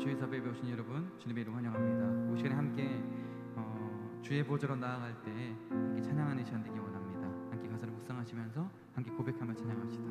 주의 사배에 오신 여러분, 주님의 이름 환영합니다. 이 시간에 함께 주의 보좌로 나아갈 때 함께 찬양하는 시간 되기 원합니다. 함께 가사를 묵상하시면서 함께 고백하며 찬양합시다.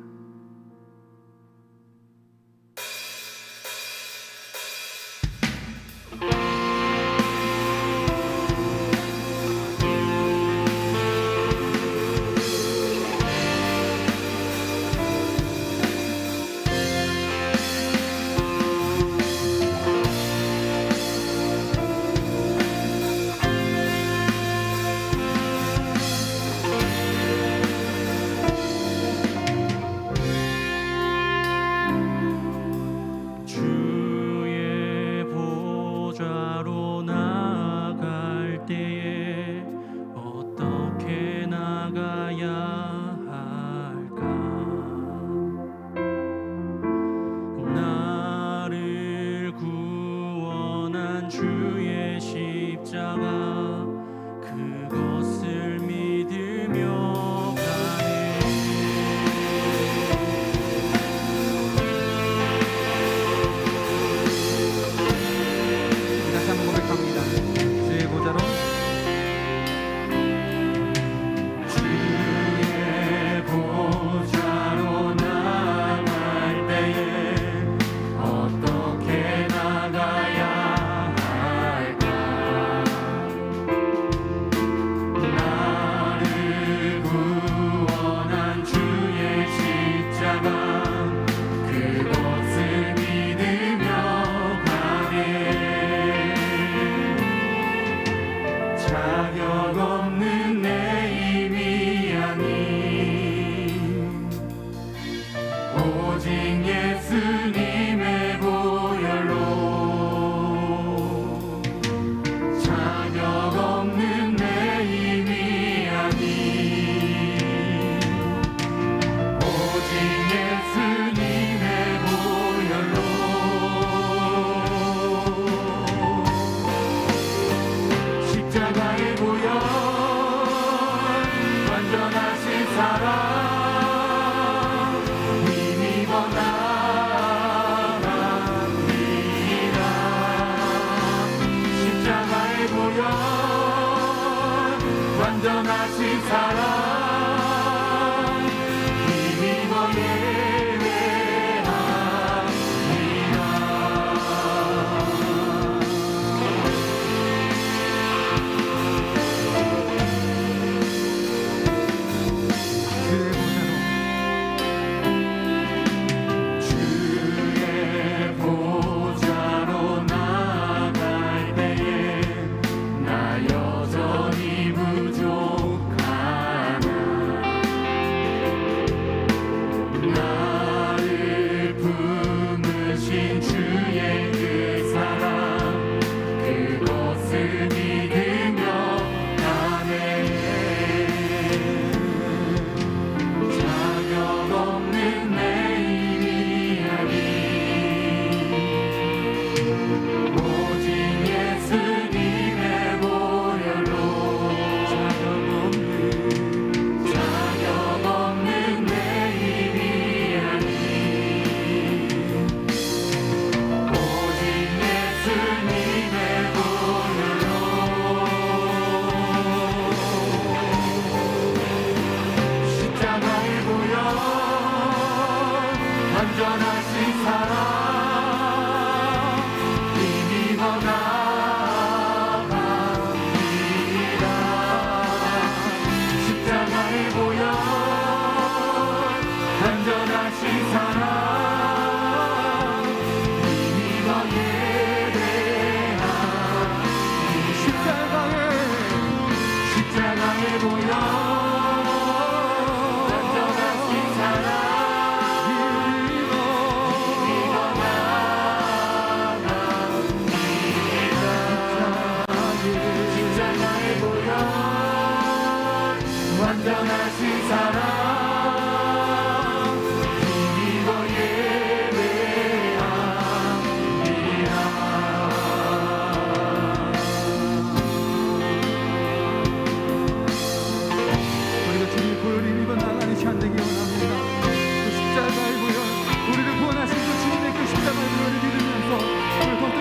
주의 십자가 그것을 믿으며 가네. 다시 한번 고백합니다. 주의 보좌로 주의 보좌로 나갈 때에 어떻게 나가야 자격 없는 내 힘이 아닌 오직 예수님의 보혈로 자격 없는 내 힘이 아닌 오직 예수님의 보혈로 십자가의 보혈 완전하신 사랑 힘입어 나갑니다. 십자가의 보혈 완전하신 사랑 힘입어 완전하신 사랑 힘입어 나갑니다. 십자가의 보혈 완전하신 사랑 힘입어 예배하니 십자가의 보혈 완전하신 사랑 힘입어 예배합니다. 우리가 주님의 보혈을 힘입어 나아가는 시간 되기 원합니다. 그 십자가의 보혈, 우리를 구원하신 그 주님의 그 십자가의 보혈을 믿으면서 오늘 더욱더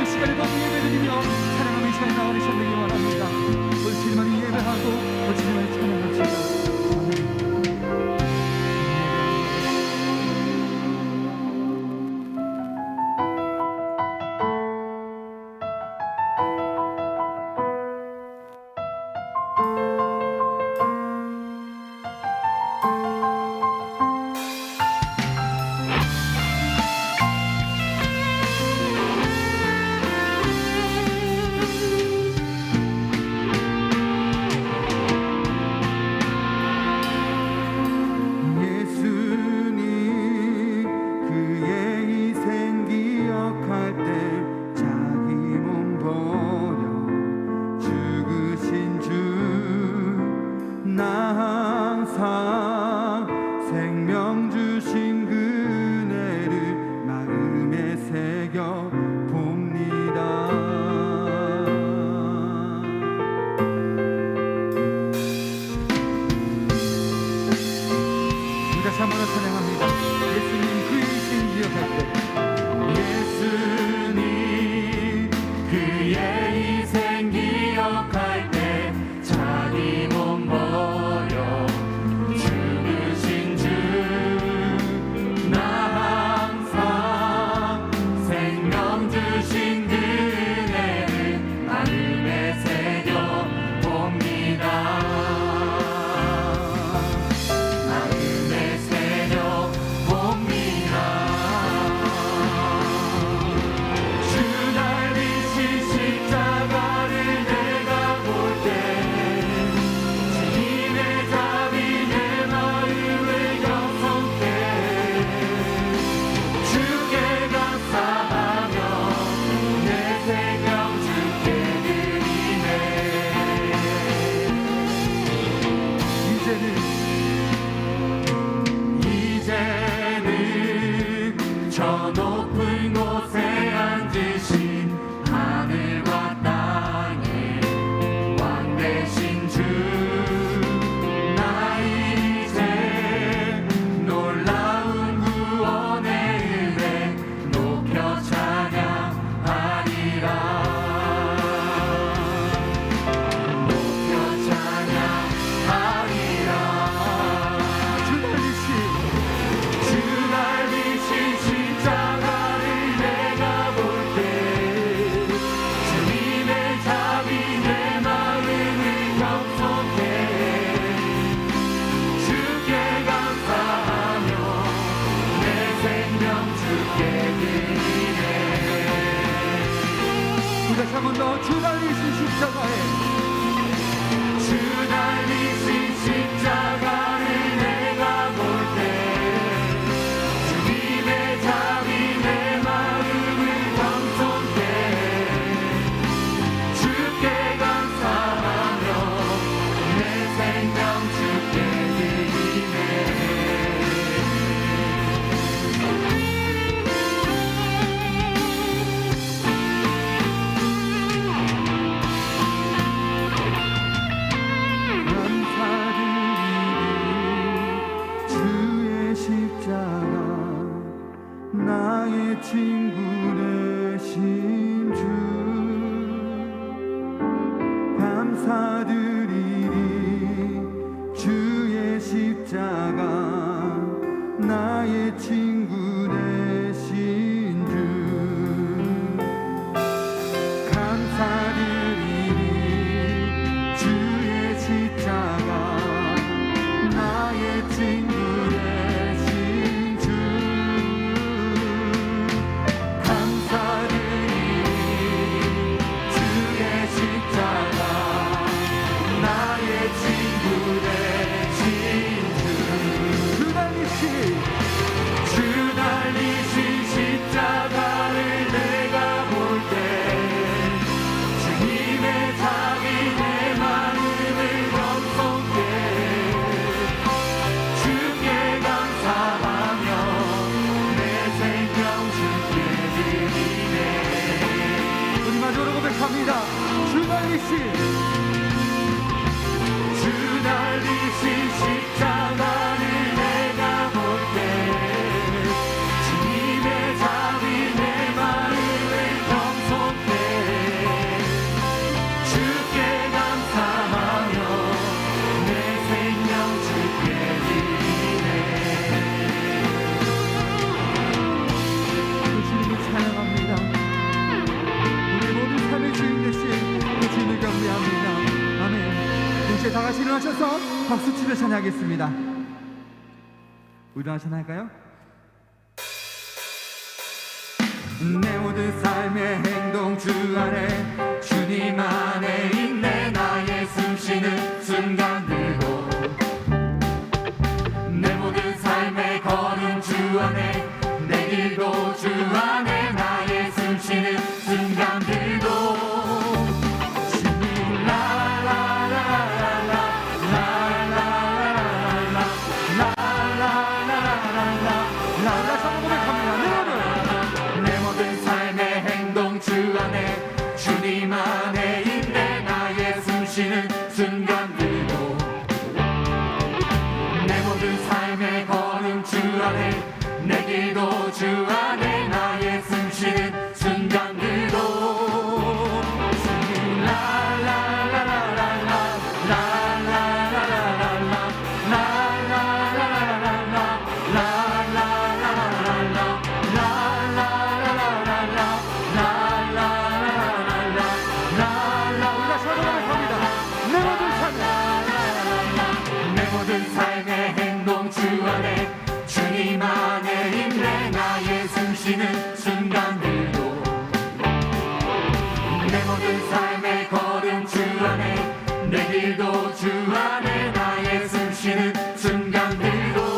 항상 생명 주신 그네를 마음에 새겨 봅니다. 다시 한번 더 찬양합니다. 예수님 그 이신 기억할 때, 예수님 그의 희생 기억할 때 자기 몸 버려 죽으신 주 나 항상 생명 주신 그네를 마음에 새겨 봅니다. 마음에 새겨 봅니다. 주 달리신 십자가를 내가 볼 때 주님의 답이 내 마음을 경성케 주께 감사하며 내 생명 주께 드리네. 이제는 저 높은 곳에 앉으신 하늘과 땅의 왕 되신 주 나 이제 놀라운 구원의 은혜 높여 찬양하리라. 높여 찬양하리라. 주 달리신 십자가를 내가 볼 때 주님의 답이 내 마음을 경성케 주께 감사하며 내 생명 주께 드리네. 다시 한번 더 주 달리신 십자가에 주 달리신 십자가를 내가 볼 때 주님의 답이 내 마음을 경성케 주께 감사하며 내 생명 주께 드리네. 감사드리리 주의 십자가 나의 친구 되신 주 감사드리리 주의 십자가 나의 친구 되신 주 감사드리리 주의 십자가 나의 친구 되신 주 감사드리리 주의 십자가 나의 친구 되신 주 주 달리신 십자가를 내가 볼 때 주님의 답이 내 마음을 경성케 주께 감사하며 내 생명 주께 드리네. 우리 마지막으로 고백합니다. 주 달리신 십자가를 내가 볼 때 주님의 답이 내 마음을 경성케 주께 감사하며 내 생명 주께 드리네. 그 주님을 찬양합니다. 우리 모든 삶의 주인 되신 그 주님을 경배합니다. 아멘. 이제 다 같이 일어나셔서 박수치며 찬양하겠습니다. 우리 다 찬양할까요? 내 모든 삶의 행동 주 안에 주님 안에 있네. 나의 숨쉬는 순간들도 내 모든 삶의 걸음 주 안에 내 길도 주 안에 나의 숨쉬는 순간들도 주님 라라라라라라라라라 내 모든 삶의 걸음 주 안에 내 길도 주 안에 나의 숨쉬는 순간들도 내 모든 삶의 행동 주 안에 주님 안에 있네 나의 숨쉬는 순간들도 내 모든 삶의 걸음 주 안에 내 길도 주 안에 나의 숨쉬는 순간들도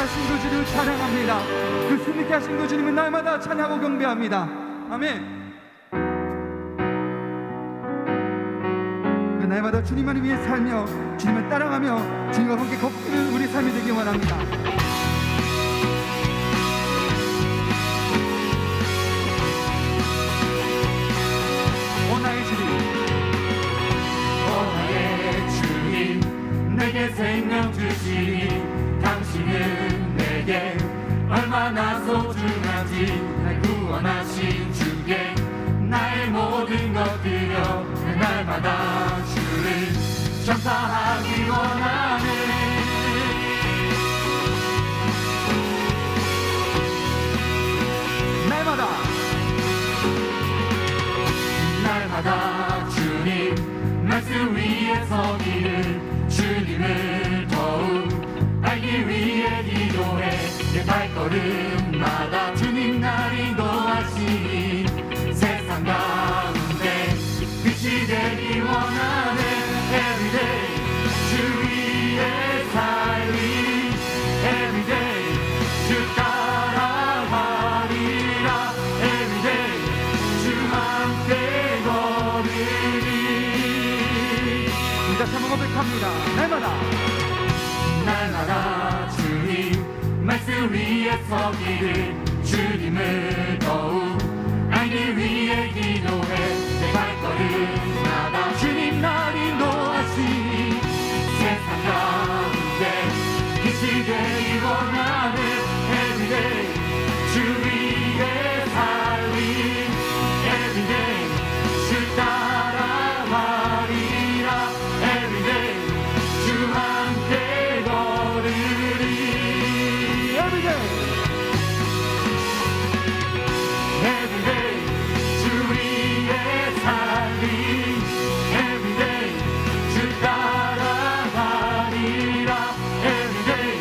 하신 그 주를 찬양합니다. 그 승리케 하신 그 주님은 날마다 찬양하고 경배합니다. 아멘. 그 날마다 주님만을 위해 살며 주님을 따라가며 주님과 함께 걷는 우리 삶이 되기 원합니다. 오 나의 주님 내게 생명 주시니 당신은 내게 얼마나 소중한지 날 구원하신 주께 나의 모든 것 드려 날마다 주를 전파하기 원하네. 날마다 주님 말씀 위에 서기를 주님을 더욱 알기 위해 기도해 내 발걸음마다 주님 날 인도하시니 세상 가운데 빛이 되기 원하네. Everyday 주 위에 살리 Everyday 주 따라가리라. Everyday 주 함께 걸으리. 다시 한번 고백합니다. 날마다 위에 서기를 주님을 더욱 알기 위해 기도해 내 발걸음마다 주님 날 인도하시니 세상 가운데 빛이 되기 원하는 everyday 주 위에 살리 everyday 주 따라가리라 everyday 주 함께 걸으리 everyday everyday 주 위에 살리 everyday 주 따라가리라 everyday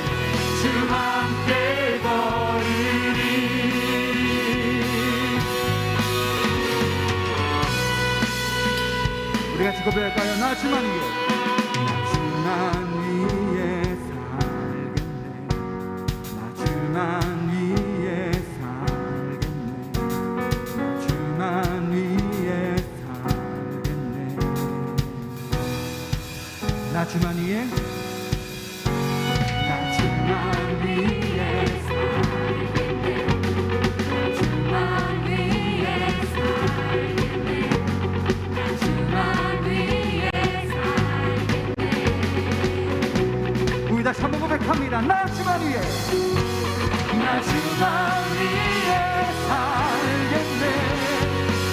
주 함께 걸으리 우리 같이 고백할까요? 나 주만 위해 나 주만 위해 살겠네 나 주만 위해 살겠네 나 주만 위해 나 주만 위해 살겠네 나 주만 위해 살겠네 나 주만 위해 살겠네 우리 다시 한번 고백합니다. 나 주만 위해 나 주만 위해 살겠네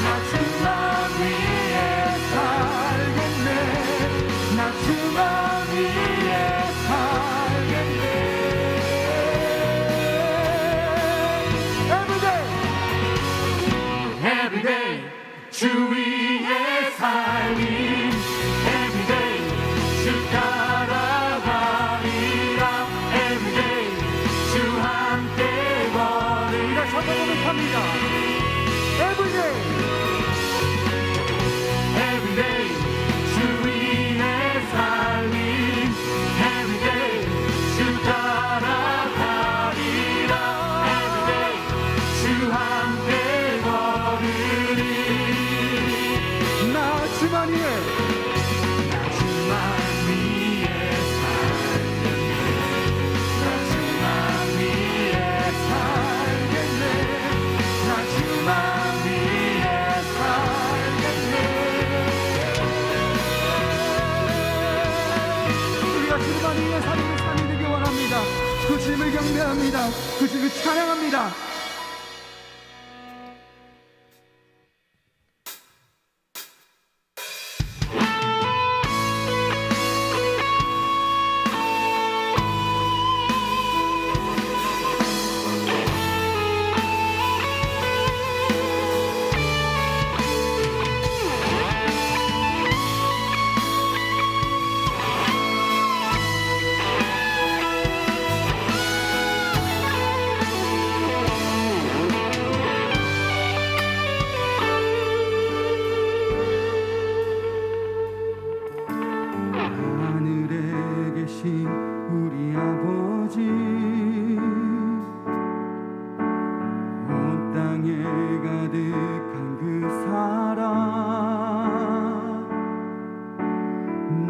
나 주만 위해 살겠네 나 주만 위해 살겠네 everyday everyday 주 위에 살림 everyday 주 따라가리라 everyday 주 함께 걸으리라 한번 고백합니다. everyday everyday 주 위에 살림 everyday 주 따라가리라 everyday 주 함께 걸으리 나 주만 위해 나 주만 위해 살겠네 나 주만 위해 살겠네 나 주만 위해 살겠네 우리가 주만 위해 사는 삶이 되길 원합니다. 그 주님을 경배합니다. 그 주님을 찬양합니다. 하늘에 계신 우리 아버지 온 땅에 가득한 그 사랑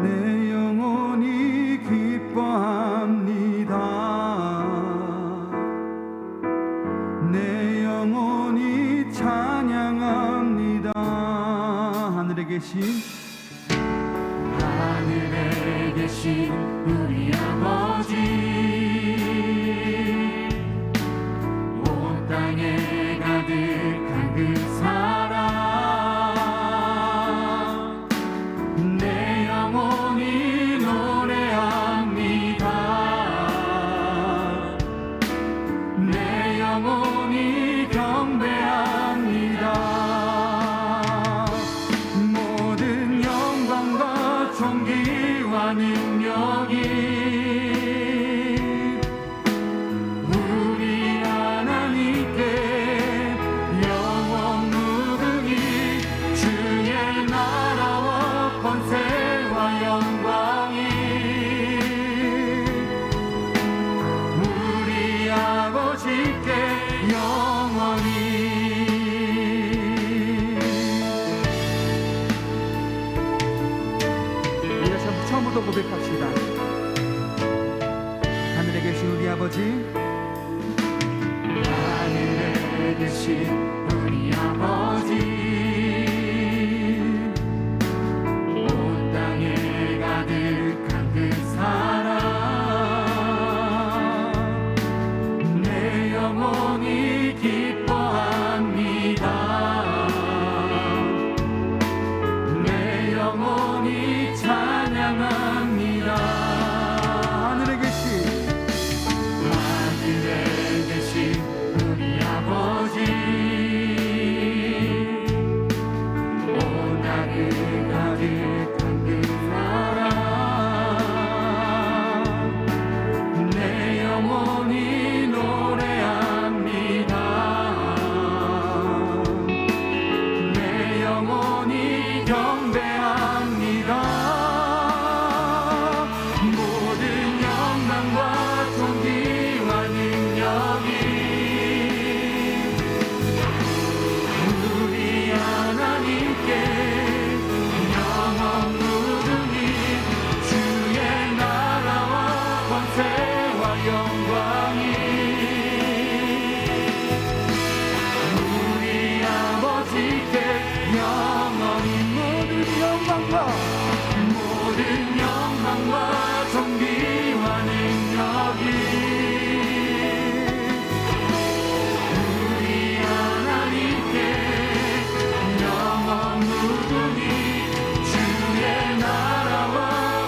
내 영혼이 기뻐합니다 내 영혼이 찬양합니다 하늘에 계신 하늘에 계신 우리 아버지 온 땅에 가득한 그 사랑 내 영혼이 노래합니다 내 영혼이 경배합니다 모든 영광과 존귀와 능력이 우리 하나님께 영원 무궁히 주의 나라와 권세와 영광이 우리 아버지께 영원히 처음부터 고백합시다. 하늘에 계신 우리 아버지 되신 우리 아버지 온 땅에 가득한 그 사랑 내 영혼이 기뻐합니다. 내 영혼이 찬양합니다. 하늘에 계신 우리 아버지 온 땅에 가득한 그 사랑 내 영혼이 노래합니다. 내 영혼이 경배합니다. 모든 영광과 존귀와 능력이 우리 하나님께 영원 무궁히 주의 나라와 권세와 영광이 우리 아버지께 영원히 모든 영광과 존귀와 능력이 우리 하나님께 영원 무궁히 주의 나라와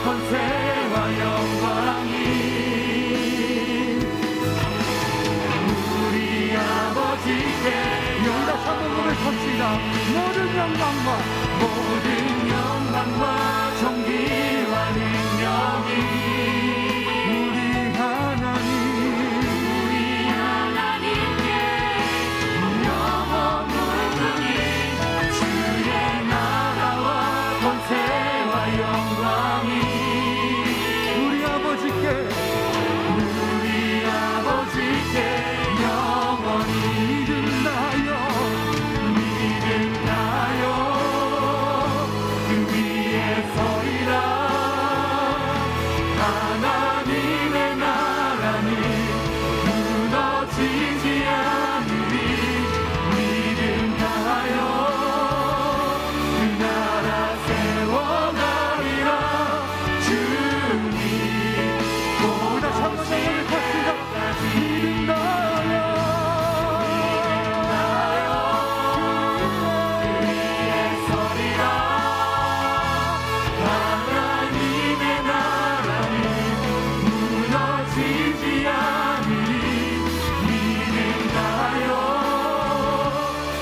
권세와 영광이 우리 아버지께 여기다 찬송을 섭시다. 모든 영광과 존귀와 능력이 우리 하나님께 영원 무궁히 주의 나라와 권세와 영광이 우리 아버지께 영원히 믿음나요 그 위에 서리라. 하나님의 나라는 무너지지 않으리. 믿음 다하여 그 나라 세워가리라. 주님 보다 찬송을 섭시다. 믿음나요 서리라. 하나님의 나라는 무너지지 않으리. 믿음 다하여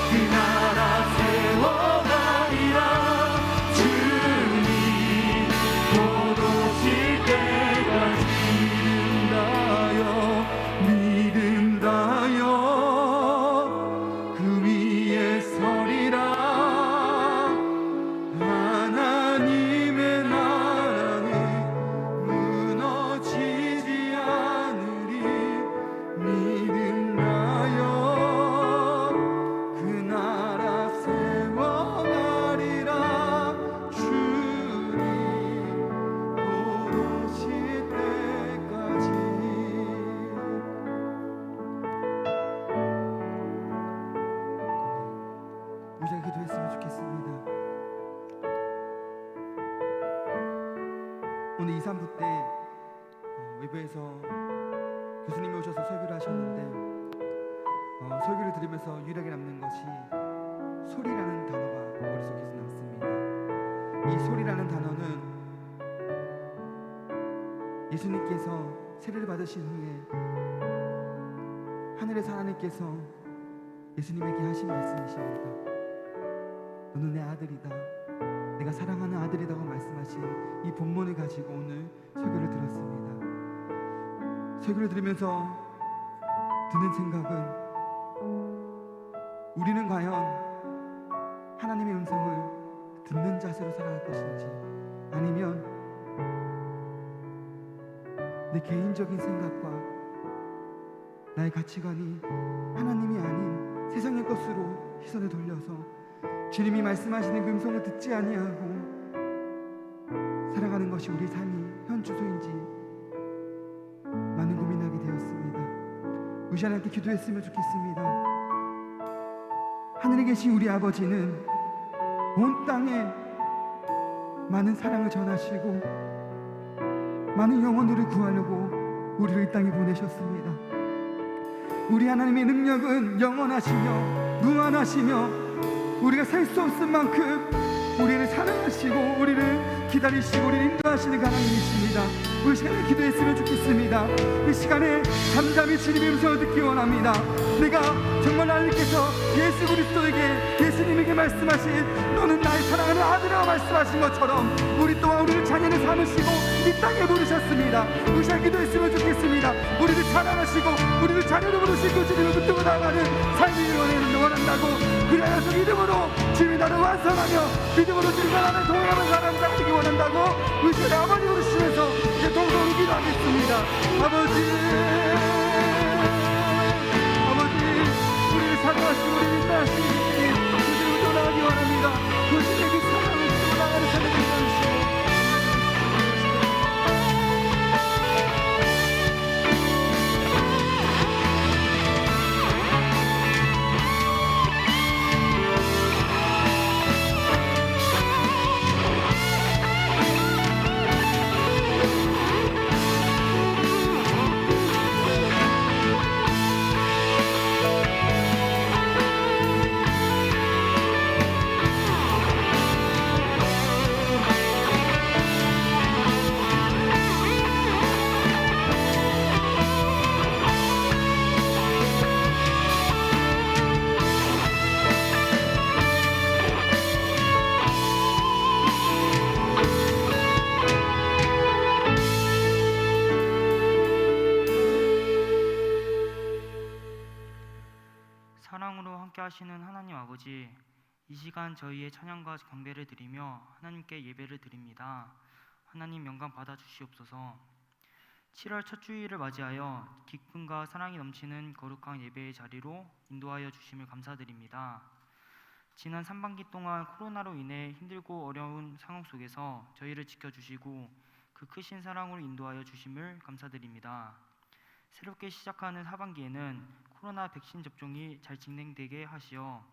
그 나라 세워가리라. 주님 곧 오실 때까지 믿음다요 그 위에 서리라. 하나님의 나라는 무너지지 않으리. 믿음나요 그 나라 세워가리라. 주님 곧 오실 때까지. 우리가 기도했으면 좋겠습니다. 오늘 2, 3부 때 외부에서 교수님이 오셔서 설교를 하셨는데 설교를 들으면서 유일하게 남는 것이 소리라는 단어가 머릿속에서 남습니다. 이 소리라는 단어는 예수님께서 세례를 받으신 후에 하늘에서 하나님께서 예수님에게 하신 말씀이십니다. 너는 내 아들이다, 내가 사랑하는 아들이라고 말씀하신 이 본문을 가지고 오늘 설교를 들었습니다. 설교를 들으면서 드는 생각은 우리는 과연 하나님의 음성을 듣는 자세로 살아갈 것인지, 아니면 내 개인적인 생각과 나의 가치관이 하나님이 아닌 세상의 것으로 시선을 돌려서 주님이 말씀하시는 그 음성을 듣지 아니하고 살아가는 것이 우리 삶이 현 주소인지 많은 고민하게 되었습니다. 우리 하나님께 기도했으면 좋겠습니다. 하늘에 계신 우리 아버지는 온 땅에 많은 사랑을 전하시고 많은 영혼들을 구하려고 우리를 이 땅에 보내셨습니다. 우리 하나님의 능력은 영원하시며 무한하시며 우리가 살 수 없을 만큼 우리를 사랑하시고 우리를 기다리시고 우리를 인도하시는 하나님이십니다. 우리 시간에 기도했으면 좋겠습니다. 이 시간에 잠잠히 주님의 음성을 듣기 원합니다. 내가 정말 하나님께서 예수 그리스도에게 예수님에게 말씀하신 너는 나의 사랑하는 아들이라고 말씀하신 것처럼 우리 또한 우리를 자녀를 삼으시고 이 땅에 부르셨습니다. 우리 시간 기도했으면 좋겠습니다. 우리를 사랑하시고 우리를 자녀로 부르시고 주님을 붙들고 나가는 삶을 원한다고 그래서 믿음으로 주님이 나를 완성하며 믿음으로 주님과 나를 동행하는 사람 되기 원한다고 우리 시간에 아버지 부르시면서 이제 동성으로 기도하겠습니다. 아버지 우리를 사랑하시고 우리를 인도하시니 주님을 떠나가기 원합니다. 주님의 그 사랑을 붙들고 나가는 삶을 인도하시고 사랑으로 함께 하시는 하나님 아버지, 이 시간 저희의 찬양과 경배를 드리며 하나님께 예배를 드립니다. 하나님 영광 받아 주시옵소서. 7월 첫 주일을 맞이하여 기쁨과 사랑이 넘치는 거룩한 예배의 자리로 인도하여 주심을 감사드립니다. 지난 3반기 동안 코로나로 인해 힘들고 어려운 상황 속에서 저희를 지켜주시고 그 크신 사랑으로 인도하여 주심을 감사드립니다. 새롭게 시작하는 하반기에는 코로나 백신 접종이 잘 진행되게 하시어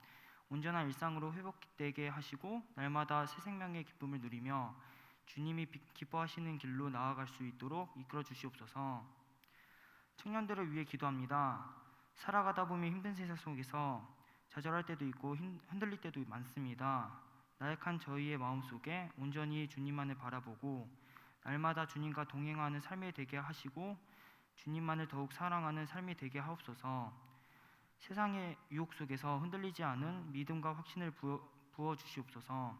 온전한 일상으로 회복되게 하시고 날마다 새 생명의 기쁨을 누리며 주님이 기뻐하시는 길로 나아갈 수 있도록 이끌어 주시옵소서. 청년들을 위해 기도합니다. 살아가다 보면 힘든 세상 속에서 좌절할 때도 있고 흔들릴 때도 많습니다. 나약한 저희의 마음속에 온전히 주님만을 바라보고 날마다 주님과 동행하는 삶이 되게 하시고 주님만을 더욱 사랑하는 삶이 되게 하옵소서. 세상의 유혹 속에서 흔들리지 않은 믿음과 확신을 부어 주시옵소서.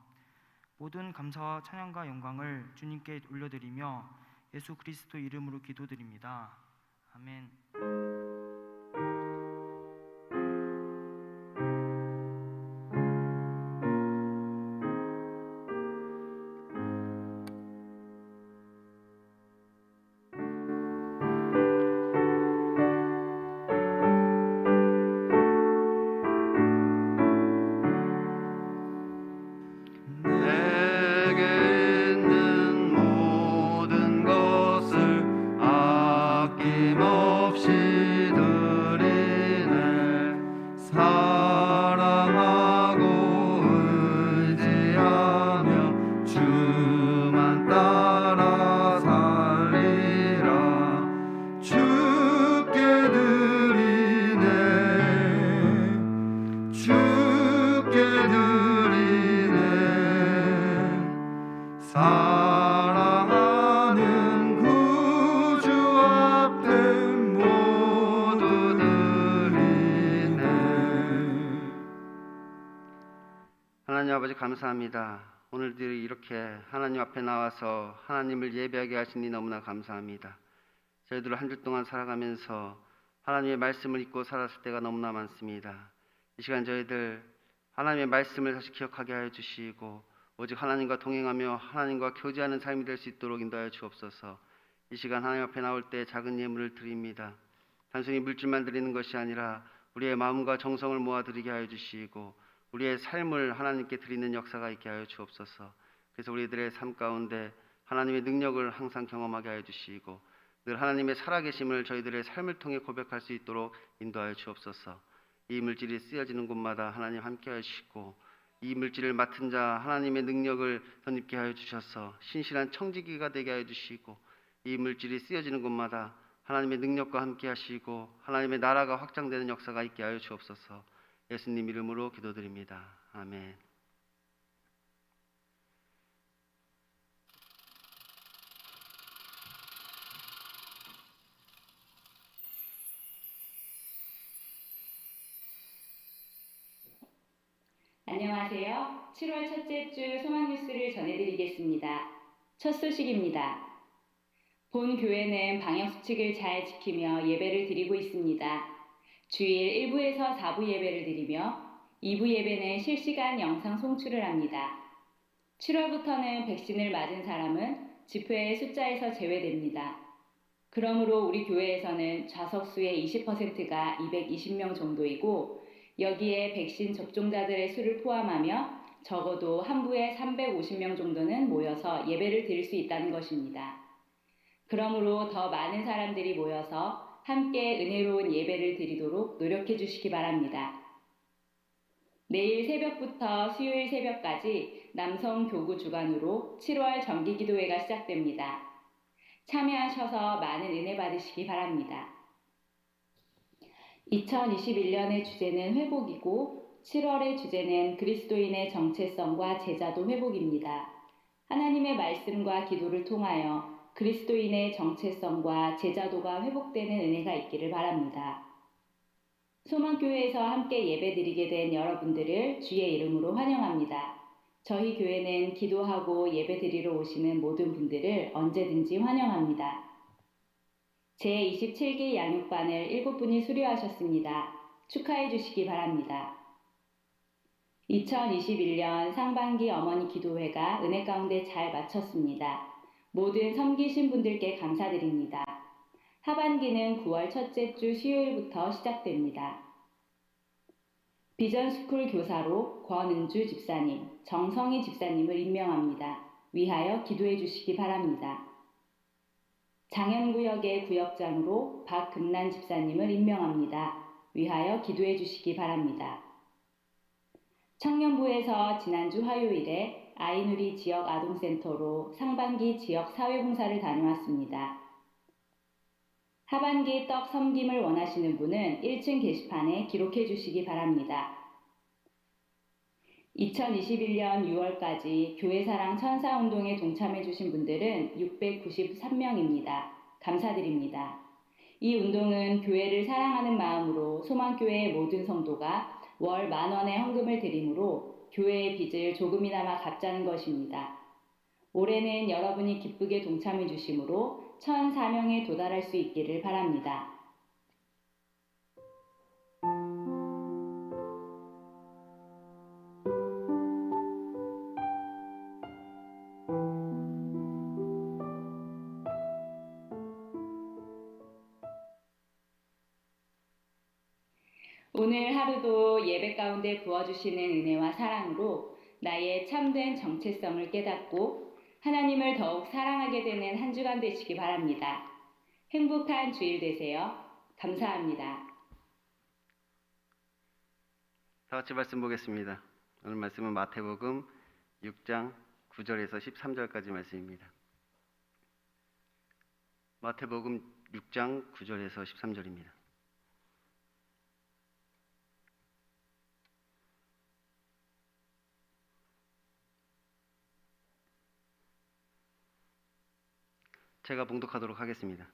모든 감사와 찬양과 영광을 주님께 올려드리며 예수 그리스도 이름으로 기도드립니다. 아멘. 사랑하는 구주 앞에 모두 드리네. 하나님 아버지 감사합니다. 오늘도 이렇게 하나님 앞에 나와서 하나님을 예배하게 하시니 너무나 감사합니다. 저희들 한 주 동안 살아가면서 하나님의 말씀을 잊고 살았을 때가 너무나 많습니다. 이 시간 저희들 하나님의 말씀을 다시 기억하게 하여 주시고 오직 하나님과 동행하며 하나님과 교제하는 삶이 될 수 있도록 인도하여 주옵소서. 이 시간 하나님 앞에 나올 때 작은 예물을 드립니다. 단순히 물질만 드리는 것이 아니라 우리의 마음과 정성을 모아 드리게 하여 주시고 우리의 삶을 하나님께 드리는 역사가 있게 하여 주옵소서. 그래서 우리들의 삶 가운데 하나님의 능력을 항상 경험하게 하여 주시고 늘 하나님의 살아계심을 저희들의 삶을 통해 고백할 수 있도록 인도하여 주옵소서. 이 물질이 쓰여지는 곳마다 하나님 함께 하시고 이 물질을 맡은 자 하나님의 능력을 덧입게 하여 주셔서 신실한 청지기가 되게 하여 주시고 이 물질이 쓰여지는 곳마다 하나님의 능력과 함께 하시고 하나님의 나라가 확장되는 역사가 있게 하여 주옵소서. 예수님 이름으로 기도드립니다. 아멘. 안녕하세요. 7월 첫째 주 소망 뉴스를 전해드리겠습니다. 첫 소식입니다. 본 교회는 방역 수칙을 잘 지키며 예배를 드리고 있습니다. 주일 1부에서 4부 예배를 드리며 2부 예배는 실시간 영상 송출을 합니다. 7월부터는 백신을 맞은 사람은 집회의 숫자에서 제외됩니다. 그러므로 우리 교회에서는 좌석수의 20%가 220명 정도이고 여기에 백신 접종자들의 수를 포함하며 적어도 한 부에 350명 정도는 모여서 예배를 드릴 수 있다는 것입니다. 그러므로 더 많은 사람들이 모여서 함께 은혜로운 예배를 드리도록 노력해 주시기 바랍니다. 내일 새벽부터 수요일 새벽까지 남성 교구 주관으로 7월 정기기도회가 시작됩니다. 참여하셔서 많은 은혜 받으시기 바랍니다. 2021년의 주제는 회복이고 7월의 주제는 그리스도인의 정체성과 제자도 회복입니다. 하나님의 말씀과 기도를 통하여 그리스도인의 정체성과 제자도가 회복되는 은혜가 있기를 바랍니다. 소망교회에서 함께 예배드리게 된 여러분들을 주의 이름으로 환영합니다. 저희 교회는 기도하고 예배드리러 오시는 모든 분들을 언제든지 환영합니다. 제27기 양육반을 7분이 수료하셨습니다. 축하해 주시기 바랍니다. 2021년 상반기 어머니 기도회가 은혜 가운데 잘 마쳤습니다. 모든 섬기신 분들께 감사드립니다. 하반기는 9월 첫째 주 수요일부터 시작됩니다. 비전스쿨 교사로 권은주 집사님, 정성희 집사님을 임명합니다. 위하여 기도해 주시기 바랍니다. 장현구역의 구역장으로 박금란 집사님을 임명합니다. 위하여 기도해 주시기 바랍니다. 청년부에서 지난주 화요일에 아이누리 지역 아동센터로 상반기 지역 사회봉사를 다녀왔습니다. 하반기 떡 섬김을 원하시는 분은 1층 게시판에 기록해 주시기 바랍니다. 2021년 6월까지 교회사랑 천사운동에 동참해 주신 분들은 693명입니다. 감사드립니다. 이 운동은 교회를 사랑하는 마음으로 소망교회의 모든 성도가 월 10,000원의 헌금을 드림으로 교회의 빚을 조금이나마 갚자는 것입니다. 올해는 여러분이 기쁘게 동참해 주심으로 1,004명에 도달할 수 있기를 바랍니다. 오늘 하루도 예배 가운데 부어주시는 은혜와 사랑으로 나의 참된 정체성을 깨닫고 하나님을 더욱 사랑하게 되는 한 주간 되시기 바랍니다. 행복한 주일 되세요. 감사합니다. 다 같이 말씀 보겠습니다. 오늘 말씀은 마태복음 6장 9절에서 13절까지 말씀입니다. 마태복음 6장 9절에서 13절입니다. 제가 봉독하도록 하겠습니다.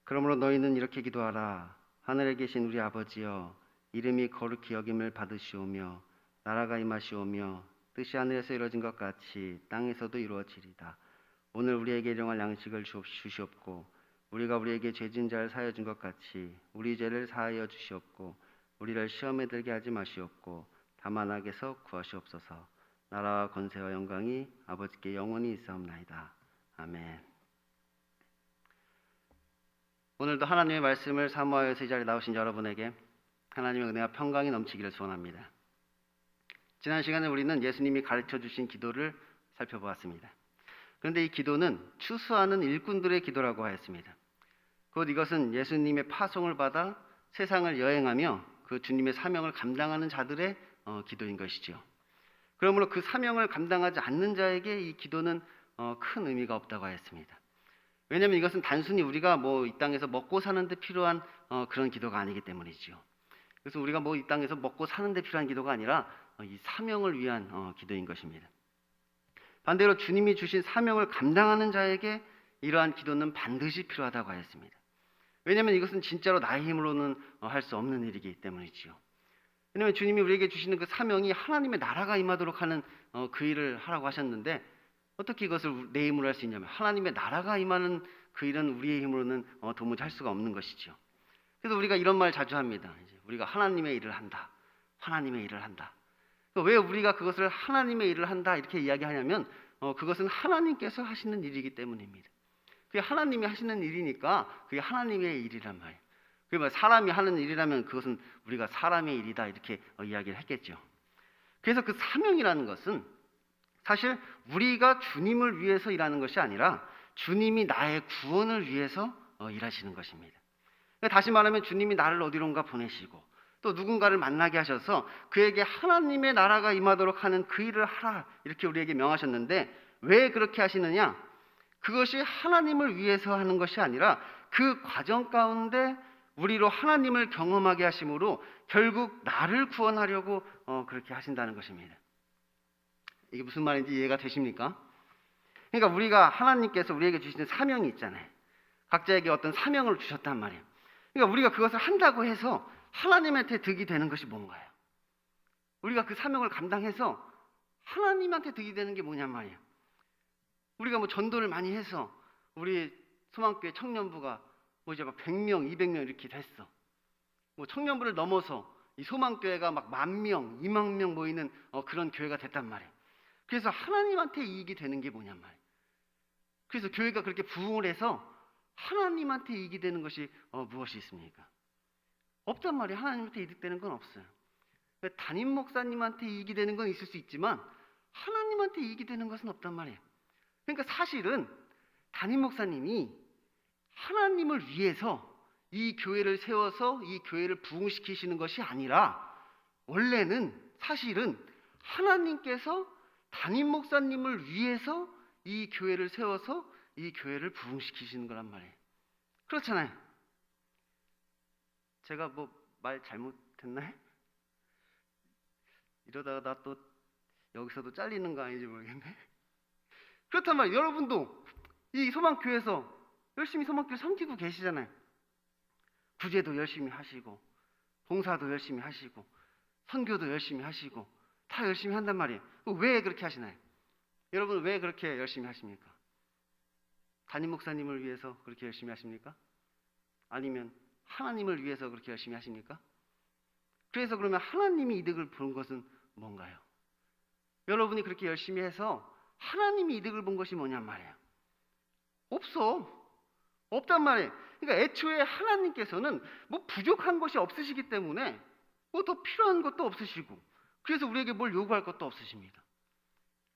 그러므로 너희는 이렇게 기도하라. 하늘에 계신 우리 아버지여, 이름이 거룩히 여김을 받으시오며 나라가 임하시오며 뜻이 하늘에서 이루어진 것 같이 땅에서도 이루어지리다. 오늘 우리에게 일용할 양식을 주시옵고 우리가 우리에게 죄진 자를 사하여 준 것 같이 우리 죄를 사하여 주시옵고 우리를 시험에 들게 하지 마시옵고 다만 악에서 구하시옵소서. 나라와 권세와 영광이 아버지께 영원히 있사옵나이다. 아멘. 오늘도 하나님의 말씀을 사모하여서 이 자리에 나오신 여러분에게 하나님의 은혜와 평강이 넘치기를 소원합니다. 지난 시간에 우리는 예수님이 가르쳐 주신 기도를 살펴보았습니다. 그런데 이 기도는 추수하는 일꾼들의 기도라고 하였습니다. 곧 이것은 예수님의 파송을 받아 세상을 여행하며 그 주님의 사명을 감당하는 자들의 기도인 것이죠. 그러므로 그 사명을 감당하지 않는 자에게 이 기도는 큰 의미가 없다고 하였습니다. 왜냐하면 이것은 단순히 우리가 뭐 이 땅에서 먹고 사는 데 필요한 그런 기도가 아니기 때문이지요. 그래서 우리가 뭐 이 땅에서 먹고 사는 데 필요한 기도가 아니라 이 사명을 위한 기도인 것입니다. 반대로 주님이 주신 사명을 감당하는 자에게 이러한 기도는 반드시 필요하다고 하였습니다. 왜냐하면 이것은 진짜로 나의 힘으로는 할 수 없는 일이기 때문이지요. 왜냐하면 주님이 우리에게 주시는 그 사명이 하나님의 나라가 임하도록 하는 그 일을 하라고 하셨는데, 어떻게 이것을 내 힘으로 할 수 있냐면 하나님의 나라가 임하는 그 일은 우리의 힘으로는 도무지 할 수가 없는 것이죠. 그래서 우리가 이런 말 자주 합니다. 이제 우리가 하나님의 일을 한다. 하나님의 일을 한다. 왜 우리가 그것을 하나님의 일을 한다 이렇게 이야기하냐면 그것은 하나님께서 하시는 일이기 때문입니다. 그게 하나님이 하시는 일이니까 그게 하나님의 일이란 말이에요. 그게 사람이 하는 일이라면 그것은 우리가 사람의 일이다 이렇게 이야기를 했겠죠. 그래서 그 사명이라는 것은 사실 우리가 주님을 위해서 일하는 것이 아니라 주님이 나의 구원을 위해서 일하시는 것입니다. 다시 말하면 주님이 나를 어디론가 보내시고 또 누군가를 만나게 하셔서 그에게 하나님의 나라가 임하도록 하는 그 일을 하라 이렇게 우리에게 명하셨는데, 왜 그렇게 하시느냐? 그것이 하나님을 위해서 하는 것이 아니라 그 과정 가운데 우리로 하나님을 경험하게 하심으로 결국 나를 구원하려고 그렇게 하신다는 것입니다. 이게 무슨 말인지 이해가 되십니까? 그러니까 우리가 하나님께서 우리에게 주시는 사명이 있잖아요. 각자에게 어떤 사명을 주셨단 말이에요. 그러니까 우리가 그것을 한다고 해서 하나님한테 득이 되는 것이 뭔가요? 우리가 그 사명을 감당해서 하나님한테 득이 되는 게 뭐냔 말이에요. 우리가 뭐 전도를 많이 해서 우리 소망교회 청년부가 뭐 이제 막 100명, 200명 이렇게 됐어. 뭐 청년부를 넘어서 이 소망교회가 막 10,000명, 20,000명 모이는 그런 교회가 됐단 말이에요. 그래서 하나님한테 이익이 되는 게 뭐냔 말이에요. 그래서 교회가 그렇게 부흥을 해서 하나님한테 이익이 되는 것이 무엇이 있습니까? 없단 말이에요. 하나님한테 이득되는 건 없어요. 담임 목사님한테 이익이 되는 건 있을 수 있지만 하나님한테 이익이 되는 것은 없단 말이에요. 그러니까 사실은 담임 목사님이 하나님을 위해서 이 교회를 세워서 이 교회를 부흥시키시는 것이 아니라 원래는 사실은 하나님께서 담임 목사님을 위해서 이 교회를 세워서 이 교회를 부흥시키시는 거란 말이에요. 그렇잖아요. 제가 뭐 말 잘못했나요? 이러다가 나 또 여기서도 잘리는 거 아닌지 모르겠네. 그렇단 말이에요. 여러분도 이 소망교회에서 열심히 소망교회 섬기고 계시잖아요. 구제도 열심히 하시고 봉사도 열심히 하시고 선교도 열심히 하시고 다 열심히 한단 말이에요. 왜 그렇게 하시나요? 여러분 왜 그렇게 열심히 하십니까? 담임 목사님을 위해서 그렇게 열심히 하십니까? 아니면 하나님을 위해서 그렇게 열심히 하십니까? 그래서 그러면 하나님이 이득을 본 것은 뭔가요? 여러분이 그렇게 열심히 해서 하나님이 이득을 본 것이 뭐냔 말이에요. 없단 말이에요. 그러니까 애초에 하나님께서는 뭐 부족한 것이 없으시기 때문에 뭐 더 필요한 것도 없으시고 그래서 우리에게 뭘 요구할 것도 없으십니다.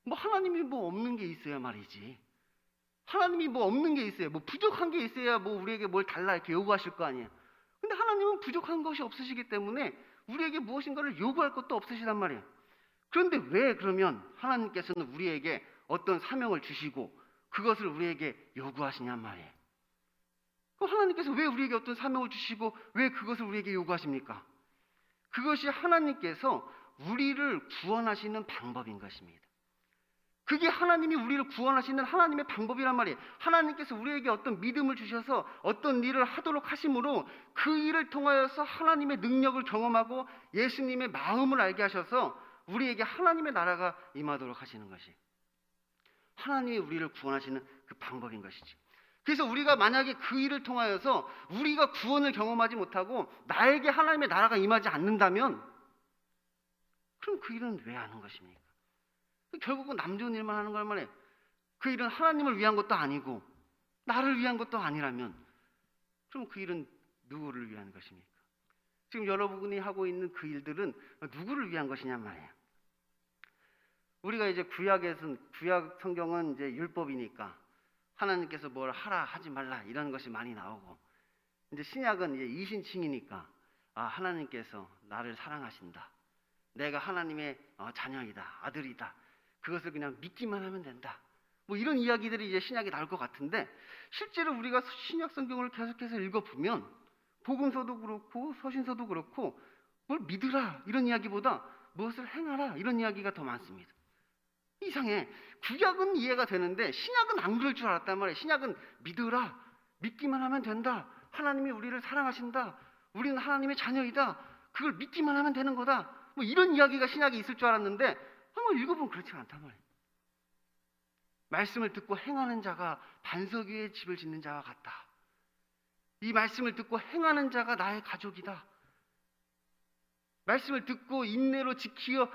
뭐 하나님이 뭐 없는 게 있어야 말이지. 하나님이 뭐 없는 게 있어야 뭐 부족한 게 있어야 뭐 우리에게 뭘 달라 이렇게 요구하실 거 아니에요. 근데 하나님은 부족한 것이 없으시기 때문에 우리에게 무엇인가를 요구할 것도 없으시단 말이에요. 그런데 왜 그러면 하나님께서는 우리에게 어떤 사명을 주시고 그것을 우리에게 요구하시냔 말이에요. 그럼 하나님께서 왜 우리에게 어떤 사명을 주시고 왜 그것을 우리에게 요구하십니까? 그것이 하나님께서 우리를 구원하시는 방법인 것입니다. 그게 하나님이 우리를 구원하시는 하나님의 방법이란 말이에요. 하나님께서 우리에게 어떤 믿음을 주셔서 어떤 일을 하도록 하심으로 그 일을 통하여서 하나님의 능력을 경험하고 예수님의 마음을 알게 하셔서 우리에게 하나님의 나라가 임하도록 하시는 것이 하나님이 우리를 구원하시는 그 방법인 것이지. 그래서 우리가 만약에 그 일을 통하여서 우리가 구원을 경험하지 못하고 나에게 하나님의 나라가 임하지 않는다면 그럼 그 일은 왜 하는 것입니까? 결국은 남 좋은 일만 하는 걸 말해. 그 일은 하나님을 위한 것도 아니고 나를 위한 것도 아니라면 그럼 그 일은 누구를 위한 것입니까? 지금 여러분이 하고 있는 그 일들은 누구를 위한 것이냔 말이에요. 우리가 이제 구약 성경은 이제 율법이니까 하나님께서 뭘 하라 하지 말라 이런 것이 많이 나오고 이제 신약은 이제 이신칭이니까 하나님께서 나를 사랑하신다. 내가 하나님의 자녀이다, 아들이다. 그것을 그냥 믿기만 하면 된다. 뭐 이런 이야기들이 이제 신약에 나올 것 같은데, 실제로 우리가 신약 성경을 계속해서 읽어보면 복음서도 그렇고 서신서도 그렇고 뭘 믿으라 이런 이야기보다 무엇을 행하라 이런 이야기가 더 많습니다. 이상해. 구약은 이해가 되는데 신약은 안 그럴 줄 알았단 말이에요. 신약은 믿으라, 믿기만 하면 된다. 하나님이 우리를 사랑하신다. 우리는 하나님의 자녀이다. 그걸 믿기만 하면 되는 거다. 뭐 이런 이야기가 신약에 있을 줄 알았는데 한번 읽어보면 그렇지 않단 말이에요. 말씀을 듣고 행하는 자가 반석 위에 집을 짓는 자와 같다. 이 말씀을 듣고 행하는 자가 나의 가족이다. 말씀을 듣고 인내로 지키어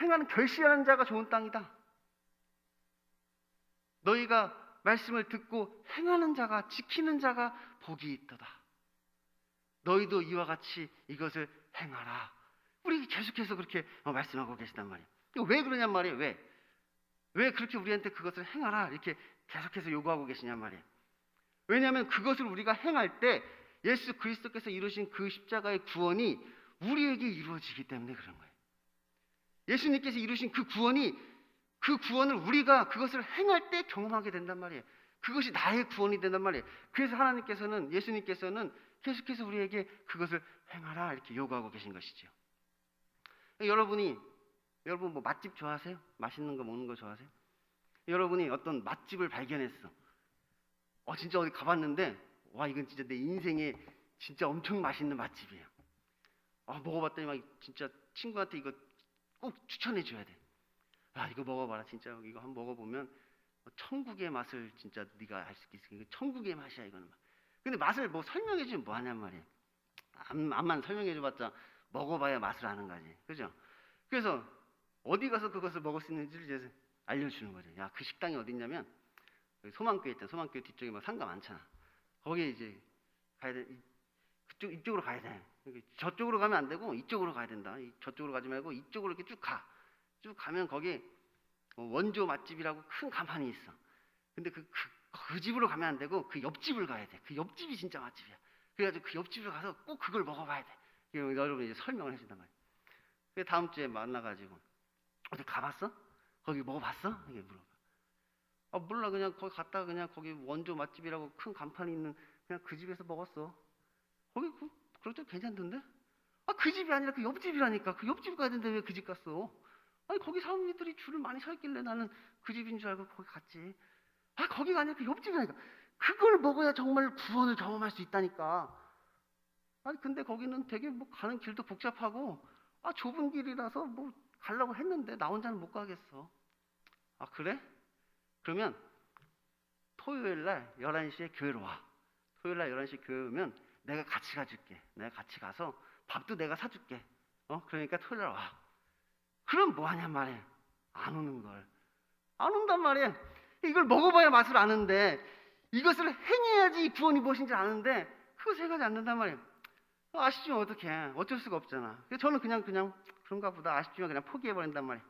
행하는 결실하는 자가 좋은 땅이다. 너희가 말씀을 듣고 행하는 자가, 지키는 자가 복이 있도다. 너희도 이와 같이 이것을 행하라. 우리 계속해서 그렇게 말씀하고 계시단 말이에요. 왜 그러냔 말이에요. 왜 그렇게 우리한테 그것을 행하라 이렇게 계속해서 요구하고 계시냔 말이에요. 왜냐하면 그것을 우리가 행할 때 예수 그리스도께서 이루신 그 십자가의 구원이 우리에게 이루어지기 때문에 그런 거예요. 예수님께서 이루신 그 구원을 우리가 그것을 행할 때 경험하게 된단 말이에요. 그것이 나의 구원이 된단 말이에요. 그래서 예수님께서는 계속해서 우리에게 그것을 행하라 이렇게 요구하고 계신 것이죠. 여러분 뭐 맛집 좋아하세요? 맛있는 거 먹는 거 좋아하세요? 여러분이 어떤 맛집을 발견했어. 진짜 어디 가봤는데 와 이건 진짜 내 인생에 진짜 엄청 맛있는 맛집이에요. 먹어봤더니 막 진짜 친구한테 이거 꼭 추천해 줘야 돼. 이거 먹어봐라. 진짜 이거 한번 먹어보면 천국의 맛을 진짜 네가 알 수 있어. 이거 천국의 맛이야 이거는. 근데 맛을 뭐 설명해 주면 뭐 하냔 말이에요. 암만 설명해 줘봤자 먹어봐야 맛을 아는 거지. 그죠? 그래서 어디 가서 그것을 먹을 수 있는지를 이제 알려주는 거죠. 야, 그 식당이 어딨냐면 소망교회 있잖아. 소망교회 뒤쪽에 뭐 상가 많잖아. 거기에 이제 가야 돼. 이쪽으로 가야 돼. 저쪽으로 가면 안 되고 이쪽으로 가야 된다. 저쪽으로 가지 말고 이쪽으로 이렇게 쭉 가. 쭉 가면 거기 원조 맛집이라고 큰 간판이 있어. 근데 그 집으로 가면 안 되고 그 옆집을 가야 돼. 그 옆집이 진짜 맛집이야. 그래가지고 그 옆집을 가서 꼭 그걸 먹어봐야 돼. 여러분이 이제 설명을 해준단 말이야. 그래서 다음 주에 만나가지고 어디 가봤어? 거기 먹어봤어? 이렇게 물어봐. 몰라. 그냥 거기 갔다가 그냥 거기 원조 맛집이라고 큰 간판이 있는 그냥 그 집에서 먹었어. 거기 그래도 괜찮던데? 그 집이 아니라 그 옆집이라니까. 그 옆집 가야 되는데 왜 그 집 갔어? 거기 사람들이 줄을 많이 서 있길래 나는 그 집인 줄 알고 거기 갔지. 거기가 아니라 그 옆집이라니까. 그걸 먹어야 정말 구원을 경험할 수 있다니까. 근데 거기는 되게 뭐 가는 길도 복잡하고 좁은 길이라서 뭐 가려고 했는데 나 혼자는 못 가겠어. 그래? 그러면 토요일 날 11시에 교회로 와. 토요일 날 11시에 교회 오면 내가 같이 가줄게. 내가 같이 가서 밥도 내가 사줄게. 그러니까 토요일 날 와. 그럼 뭐 하냔 말이야. 안 오는 걸. 안 온단 말이야. 이걸 먹어봐야 맛을 아는데 이것을 행해야지 구원이 무엇인지 아는데 그것을 해가지 않는단 말이야. 아쉽지만 어떡해. 어쩔 수가 없잖아. 그래서 저는 그냥 그런가 보다 아쉽지만 그냥 포기해버린단 말이야.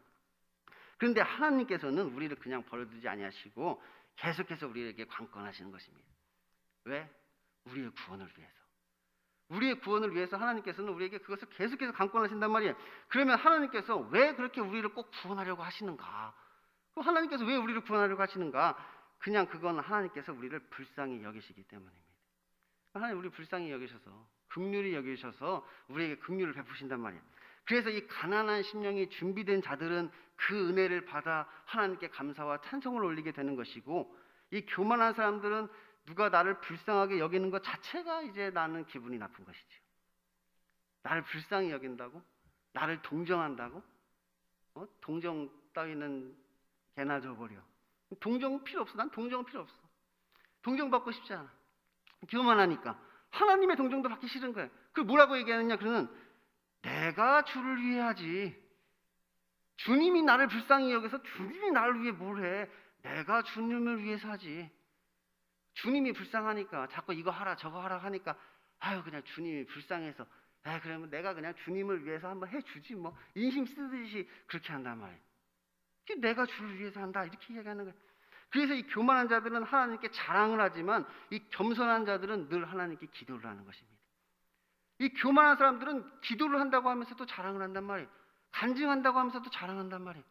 그런데 하나님께서는 우리를 그냥 버려두지 아니하시고 계속해서 우리에게 관건하시는 것입니다. 왜? 우리의 구원을 위해서. 우리의 구원을 위해서 하나님께서는 우리에게 그것을 계속해서 관건하신단 말이에요. 그러면 하나님께서 왜 그렇게 우리를 꼭 구원하려고 하시는가? 그럼 하나님께서 왜 우리를 구원하려고 하시는가? 그냥 그건 하나님께서 우리를 불쌍히 여기시기 때문입니다. 하나님 우리 불쌍히 여기셔서 긍휼히 여기셔서 우리에게 긍휼을 베푸신단 말이에요. 그래서 이 가난한 심령이 준비된 자들은 그 은혜를 받아 하나님께 감사와 찬송을 올리게 되는 것이고, 이 교만한 사람들은 누가 나를 불쌍하게 여기는 것 자체가 이제 나는 기분이 나쁜 것이죠. 나를 불쌍히 여긴다고? 나를 동정한다고? 동정 따위는 개나 줘버려. 동정 필요 없어. 난 동정 필요 없어. 동정받고 싶지 않아. 교만하니까. 하나님의 동정도 받기 싫은 거예요. 그 뭐라고 얘기하느냐? 그러면 내가 주를 위해 하지. 주님이 나를 불쌍히 여겨서 주님이 나를 위해 뭘 해? 내가 주님을 위해서 하지. 주님이 불쌍하니까 자꾸 이거 하라 저거 하라 하니까 그냥 주님이 불쌍해서 그러면 내가 그냥 주님을 위해서 한번 해주지 뭐. 인심 쓰듯이 그렇게 한단 말이에요. 내가 주를 위해서 한다 이렇게 얘기하는 거예요. 그래서 이 교만한 자들은 하나님께 자랑을 하지만 이 겸손한 자들은 늘 하나님께 기도를 하는 것입니다. 이 교만한 사람들은 기도를 한다고 하면서도 자랑을 한단 말이에요. 간증한다고 하면서도 자랑한단 말이에요.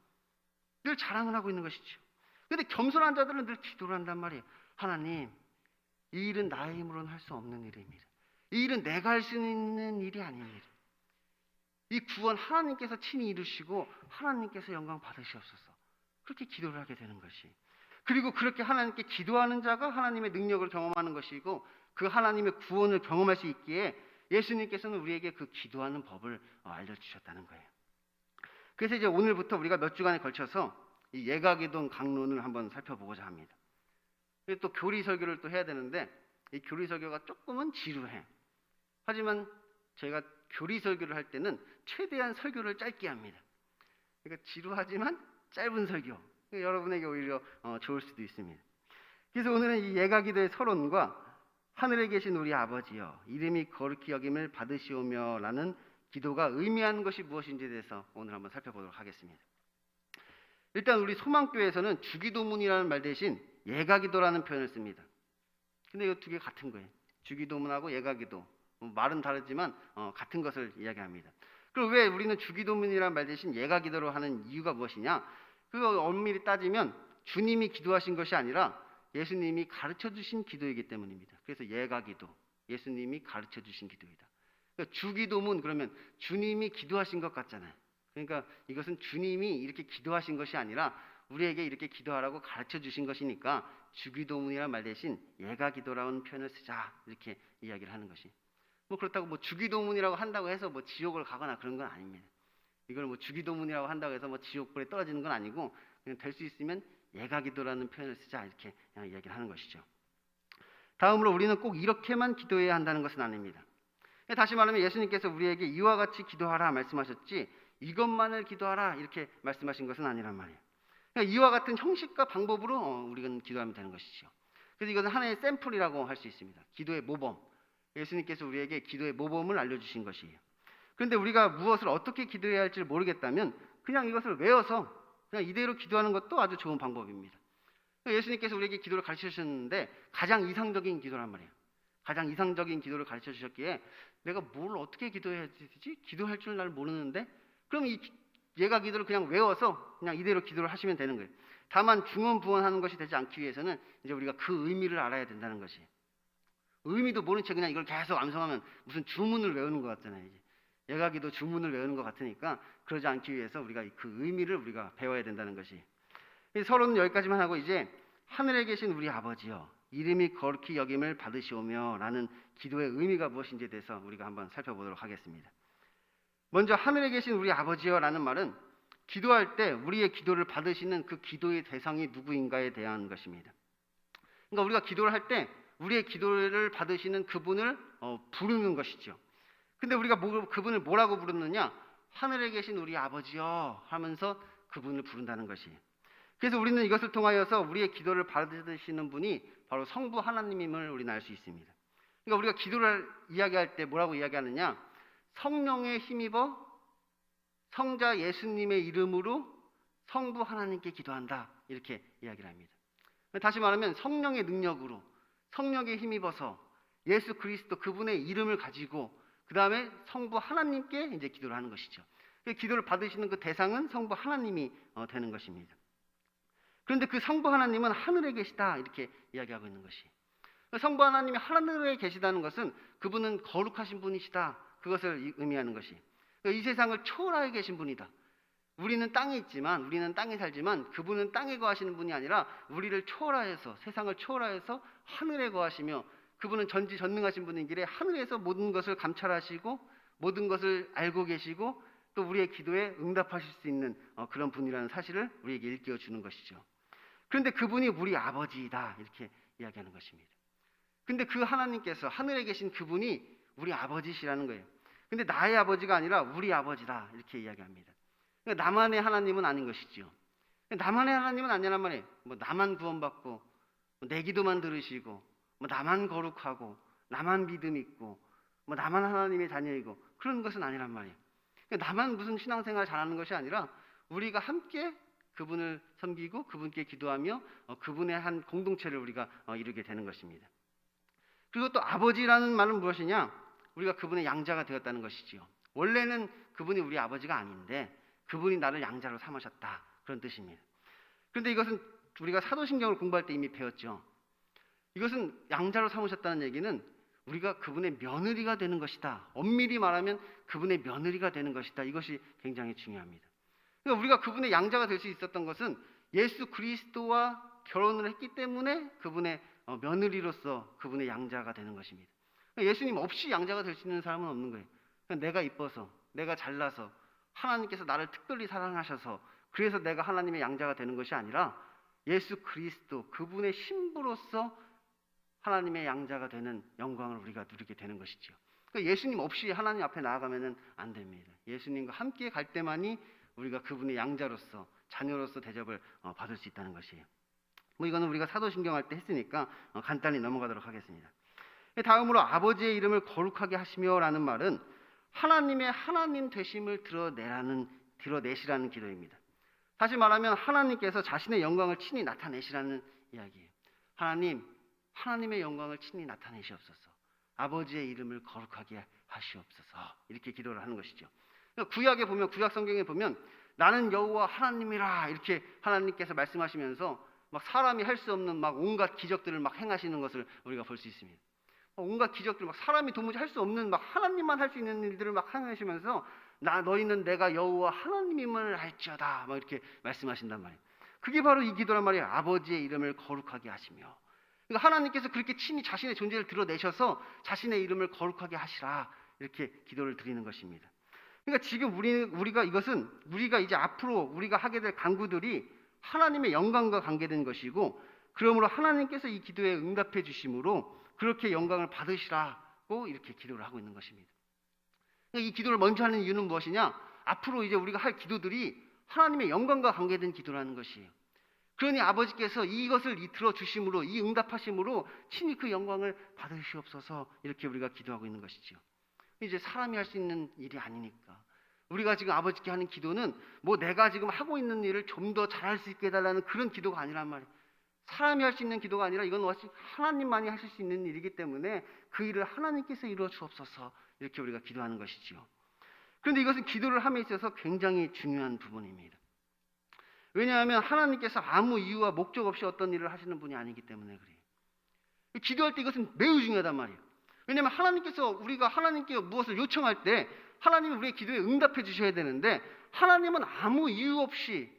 늘 자랑을 하고 있는 것이죠. 근데 겸손한 자들은 늘 기도를 한단 말이에요. 하나님, 이 일은 나의 힘으로는 할 수 없는 일입니다. 이 일은 내가 할 수 있는 일이 아닙니다. 이 구원 하나님께서 친히 이루시고 하나님께서 영광 받으시옵소서. 그렇게 기도를 하게 되는 것이. 그리고 그렇게 하나님께 기도하는 자가 하나님의 능력을 경험하는 것이고 그 하나님의 구원을 경험할 수 있기에 예수님께서는 우리에게 그 기도하는 법을 알려주셨다는 거예요. 그래서 이제 오늘부터 우리가 몇 주간에 걸쳐서 이 예가기도 강론을 한번 살펴보고자 합니다. 그리고 또 교리 설교를 또 해야 되는데 이 교리 설교가 조금은 지루해. 하지만 제가 교리 설교를 할 때는 최대한 설교를 짧게 합니다. 그러니까 지루하지만 짧은 설교. 여러분에게 오히려 좋을 수도 있습니다. 그래서 오늘은 이 예가기도의 서론과 하늘에 계신 우리 아버지여 이름이 거룩히 여김을 받으시오며 라는 기도가 의미하는 것이 무엇인지에 대해서 오늘 한번 살펴보도록 하겠습니다. 일단 우리 소망교회에서는 주기도문이라는 말 대신 예가기도라는 표현을 씁니다. 근데 이 두 개 같은 거예요. 주기도문하고 예가기도. 말은 다르지만 같은 것을 이야기합니다. 그럼 왜 우리는 주기도문이라는 말 대신 예가기도로 하는 이유가 무엇이냐? 그거 엄밀히 따지면 주님이 기도하신 것이 아니라 예수님이 가르쳐 주신 기도이기 때문입니다. 그래서 예가기도, 예수님이 가르쳐 주신 기도이다. 그러니까 주기도문 그러면 주님이 기도하신 것 같잖아요. 그러니까 이것은 주님이 이렇게 기도하신 것이 아니라 우리에게 이렇게 기도하라고 가르쳐 주신 것이니까 주기도문이라는 말 대신 예가기도라는 표현을 쓰자 이렇게 이야기를 하는 것이. 뭐 그렇다고 뭐 주기도문이라고 한다고 해서 뭐 지옥을 가거나 그런 건 아닙니다. 이걸 뭐 주기도문이라고 한다고 해서 뭐 지옥불에 떨어지는 건 아니고 그냥 될 수 있으면 예가기도라는 표현을 쓰자 이렇게 그냥 이야기를 하는 것이죠. 다음으로 우리는 꼭 이렇게만 기도해야 한다는 것은 아닙니다. 다시 말하면 예수님께서 우리에게 이와 같이 기도하라 말씀하셨지 이것만을 기도하라 이렇게 말씀하신 것은 아니란 말이에요. 그러니까 이와 같은 형식과 방법으로 우리가 기도하면 되는 것이죠. 그래서 이것은 하나의 샘플이라고 할 수 있습니다. 기도의 모범. 예수님께서 우리에게 기도의 모범을 알려주신 것이에요. 그런데 우리가 무엇을 어떻게 기도해야 할지를 모르겠다면 그냥 이것을 외워서 그냥 이대로 기도하는 것도 아주 좋은 방법입니다. 예수님께서 우리에게 기도를 가르쳐 주셨는데 가장 이상적인 기도란 말이에요. 가장 이상적인 기도를 가르쳐 주셨기에 내가 뭘 어떻게 기도해야 되지? 기도할 줄 날 모르는데 그럼 이 예가기도를 그냥 외워서 그냥 이대로 기도를 하시면 되는 거예요. 다만 중언부언하는 것이 되지 않기 위해서는 이제 우리가 그 의미를 알아야 된다는 것이. 의미도 모른 채 그냥 이걸 계속 암송하면 무슨 주문을 외우는 것 같잖아요. 이제. 예가기도 주문을 외우는 것 같으니까 그러지 않기 위해서 우리가 그 의미를 우리가 배워야 된다는 것이. 서론은 여기까지만 하고 이제 하늘에 계신 우리 아버지여 이름이 거룩히 여김을 받으시오며 라는 기도의 의미가 무엇인지에 대해서 우리가 한번 살펴보도록 하겠습니다. 먼저 하늘에 계신 우리 아버지여 라는 말은 기도할 때 우리의 기도를 받으시는 그 기도의 대상이 누구인가에 대한 것입니다. 그러니까 우리가 기도를 할 때 우리의 기도를 받으시는 그분을 부르는 것이죠. 근데 우리가 그분을 뭐라고 부르느냐? 하늘에 계신 우리 아버지여 하면서 그분을 부른다는 것이. 그래서 우리는 이것을 통하여서 우리의 기도를 받으시는 분이 바로 성부 하나님임을 우리는 알 수 있습니다. 그러니까 우리가 기도를 이야기할 때 뭐라고 이야기하느냐? 성령에 힘입어 성자 예수님의 이름으로 성부 하나님께 기도한다 이렇게 이야기를 합니다. 다시 말하면 성령의 능력으로 성령에 힘입어서 예수 그리스도 그분의 이름을 가지고 그 다음에 성부 하나님께 이제 기도를 하는 것이죠. 기도를 받으시는 그 대상은 성부 하나님이 되는 것입니다. 그런데 그 성부 하나님은 하늘에 계시다 이렇게 이야기하고 있는 것이. 성부 하나님이 하늘에 계시다는 것은 그분은 거룩하신 분이시다 그것을 의미하는 것이. 이 세상을 초월하게 계신 분이다. 우리는 땅에 있지만 우리는 땅에 살지만 그분은 땅에 거하시는 분이 아니라 우리를 초월하여서 세상을 초월하여서 하늘에 거하시며 그분은 전지전능하신 분이기에 하늘에서 모든 것을 감찰하시고 모든 것을 알고 계시고 또 우리의 기도에 응답하실 수 있는 그런 분이라는 사실을 우리에게 일깨워 주는 것이죠. 그런데 그분이 우리 아버지이다 이렇게 이야기하는 것입니다. 근데 그 하나님께서 하늘에 계신 그분이 우리 아버지시라는 거예요. 근데 나의 아버지가 아니라 우리 아버지다 이렇게 이야기합니다. 그러니까 나만의 하나님은 아닌 것이지요. 나만의 하나님은 아니란 말이에요. 뭐 나만 구원받고 내 기도만 들으시고 뭐 나만 거룩하고 나만 믿음 있고 뭐 나만 하나님의 자녀이고 그런 것은 아니란 말이에요. 그러니까 나만 무슨 신앙생활 잘하는 것이 아니라 우리가 함께 그분을 섬기고 그분께 기도하며 그분의 한 공동체를 우리가 이루게 되는 것입니다. 그리고 또 아버지라는 말은 무엇이냐? 우리가 그분의 양자가 되었다는 것이지요. 원래는 그분이 우리 아버지가 아닌데 그분이 나를 양자로 삼으셨다, 그런 뜻입니다. 그런데 이것은 우리가 사도신경을 공부할 때 이미 배웠죠. 이것은 양자로 삼으셨다는 얘기는 우리가 그분의 며느리가 되는 것이다. 엄밀히 말하면 그분의 며느리가 되는 것이다. 이것이 굉장히 중요합니다. 그러니까 우리가 그분의 양자가 될 수 있었던 것은 예수 그리스도와 결혼을 했기 때문에 그분의 며느리로서 그분의 양자가 되는 것입니다. 그러니까 예수님 없이 양자가 될 수 있는 사람은 없는 거예요. 그러니까 내가 이뻐서, 내가 잘나서, 하나님께서 나를 특별히 사랑하셔서 그래서 내가 하나님의 양자가 되는 것이 아니라 예수 그리스도 그분의 신부로서 하나님의 양자가 되는 영광을 우리가 누리게 되는 것이죠. 그러니까 예수님 없이 하나님 앞에 나아가면 안 됩니다. 예수님과 함께 갈 때만이 우리가 그분의 양자로서, 자녀로서 대접을 받을 수 있다는 것이에요. 뭐 이거는 우리가 사도신경 할 때 했으니까 간단히 넘어가도록 하겠습니다. 다음으로 아버지의 이름을 거룩하게 하시며라는 말은 하나님의 하나님 되심을 드러내시라는 기도입니다. 다시 말하면 하나님께서 자신의 영광을 친히 나타내시라는 이야기예요. 하나님의 영광을 친히 나타내시옵소서. 아버지의 이름을 거룩하게 하시옵소서. 이렇게 기도를 하는 것이죠. 구약에 보면, 구약 성경에 보면 나는 여호와 하나님이라 이렇게 하나님께서 말씀하시면서 막 사람이 할 수 없는 막 온갖 기적들을 막 행하시는 것을 우리가 볼 수 있습니다. 온갖 기적들, 막 사람이 도무지 할 수 없는 막 하나님만 할 수 있는 일들을 막 행하시면서 너희는 내가 여호와 하나님임을 알지어다 막 이렇게 말씀하신단 말이에요. 그게 바로 이 기도란 말이에요. 아버지의 이름을 거룩하게 하시며. 그러니까 하나님께서 그렇게 친히 자신의 존재를 드러내셔서 자신의 이름을 거룩하게 하시라 이렇게 기도를 드리는 것입니다. 그러니까 지금 우리가 이것은 우리가 이제 앞으로 우리가 하게 될 간구들이 하나님의 영광과 관계된 것이고, 그러므로 하나님께서 이 기도에 응답해 주심으로 그렇게 영광을 받으시라고 이렇게 기도를 하고 있는 것입니다. 이 기도를 먼저 하는 이유는 무엇이냐? 앞으로 이제 우리가 할 기도들이 하나님의 영광과 관계된 기도라는 것이에요. 그러니 아버지께서 이것을 들어주심으로, 이 응답하심으로 친히 그 영광을 받으시옵소서 이렇게 우리가 기도하고 있는 것이죠. 이제 사람이 할 수 있는 일이 아니니까 우리가 지금 아버지께 하는 기도는 뭐 내가 지금 하고 있는 일을 좀 더 잘할 수 있게 해달라는 그런 기도가 아니란 말이에요. 사람이 할 수 있는 기도가 아니라 이건 오직 하나님만이 하실 수 있는 일이기 때문에 그 일을 하나님께서 이루어 주옵소서 이렇게 우리가 기도하는 것이죠. 그런데 이것은 기도를 함에 있어서 굉장히 중요한 부분입니다. 왜냐하면 하나님께서 아무 이유와 목적 없이 어떤 일을 하시는 분이 아니기 때문에 그래요. 기도할 때 이것은 매우 중요하단 말이에요. 왜냐하면 하나님께서 우리가 하나님께 무엇을 요청할 때 하나님이 우리의 기도에 응답해 주셔야 되는데 하나님은 아무 이유 없이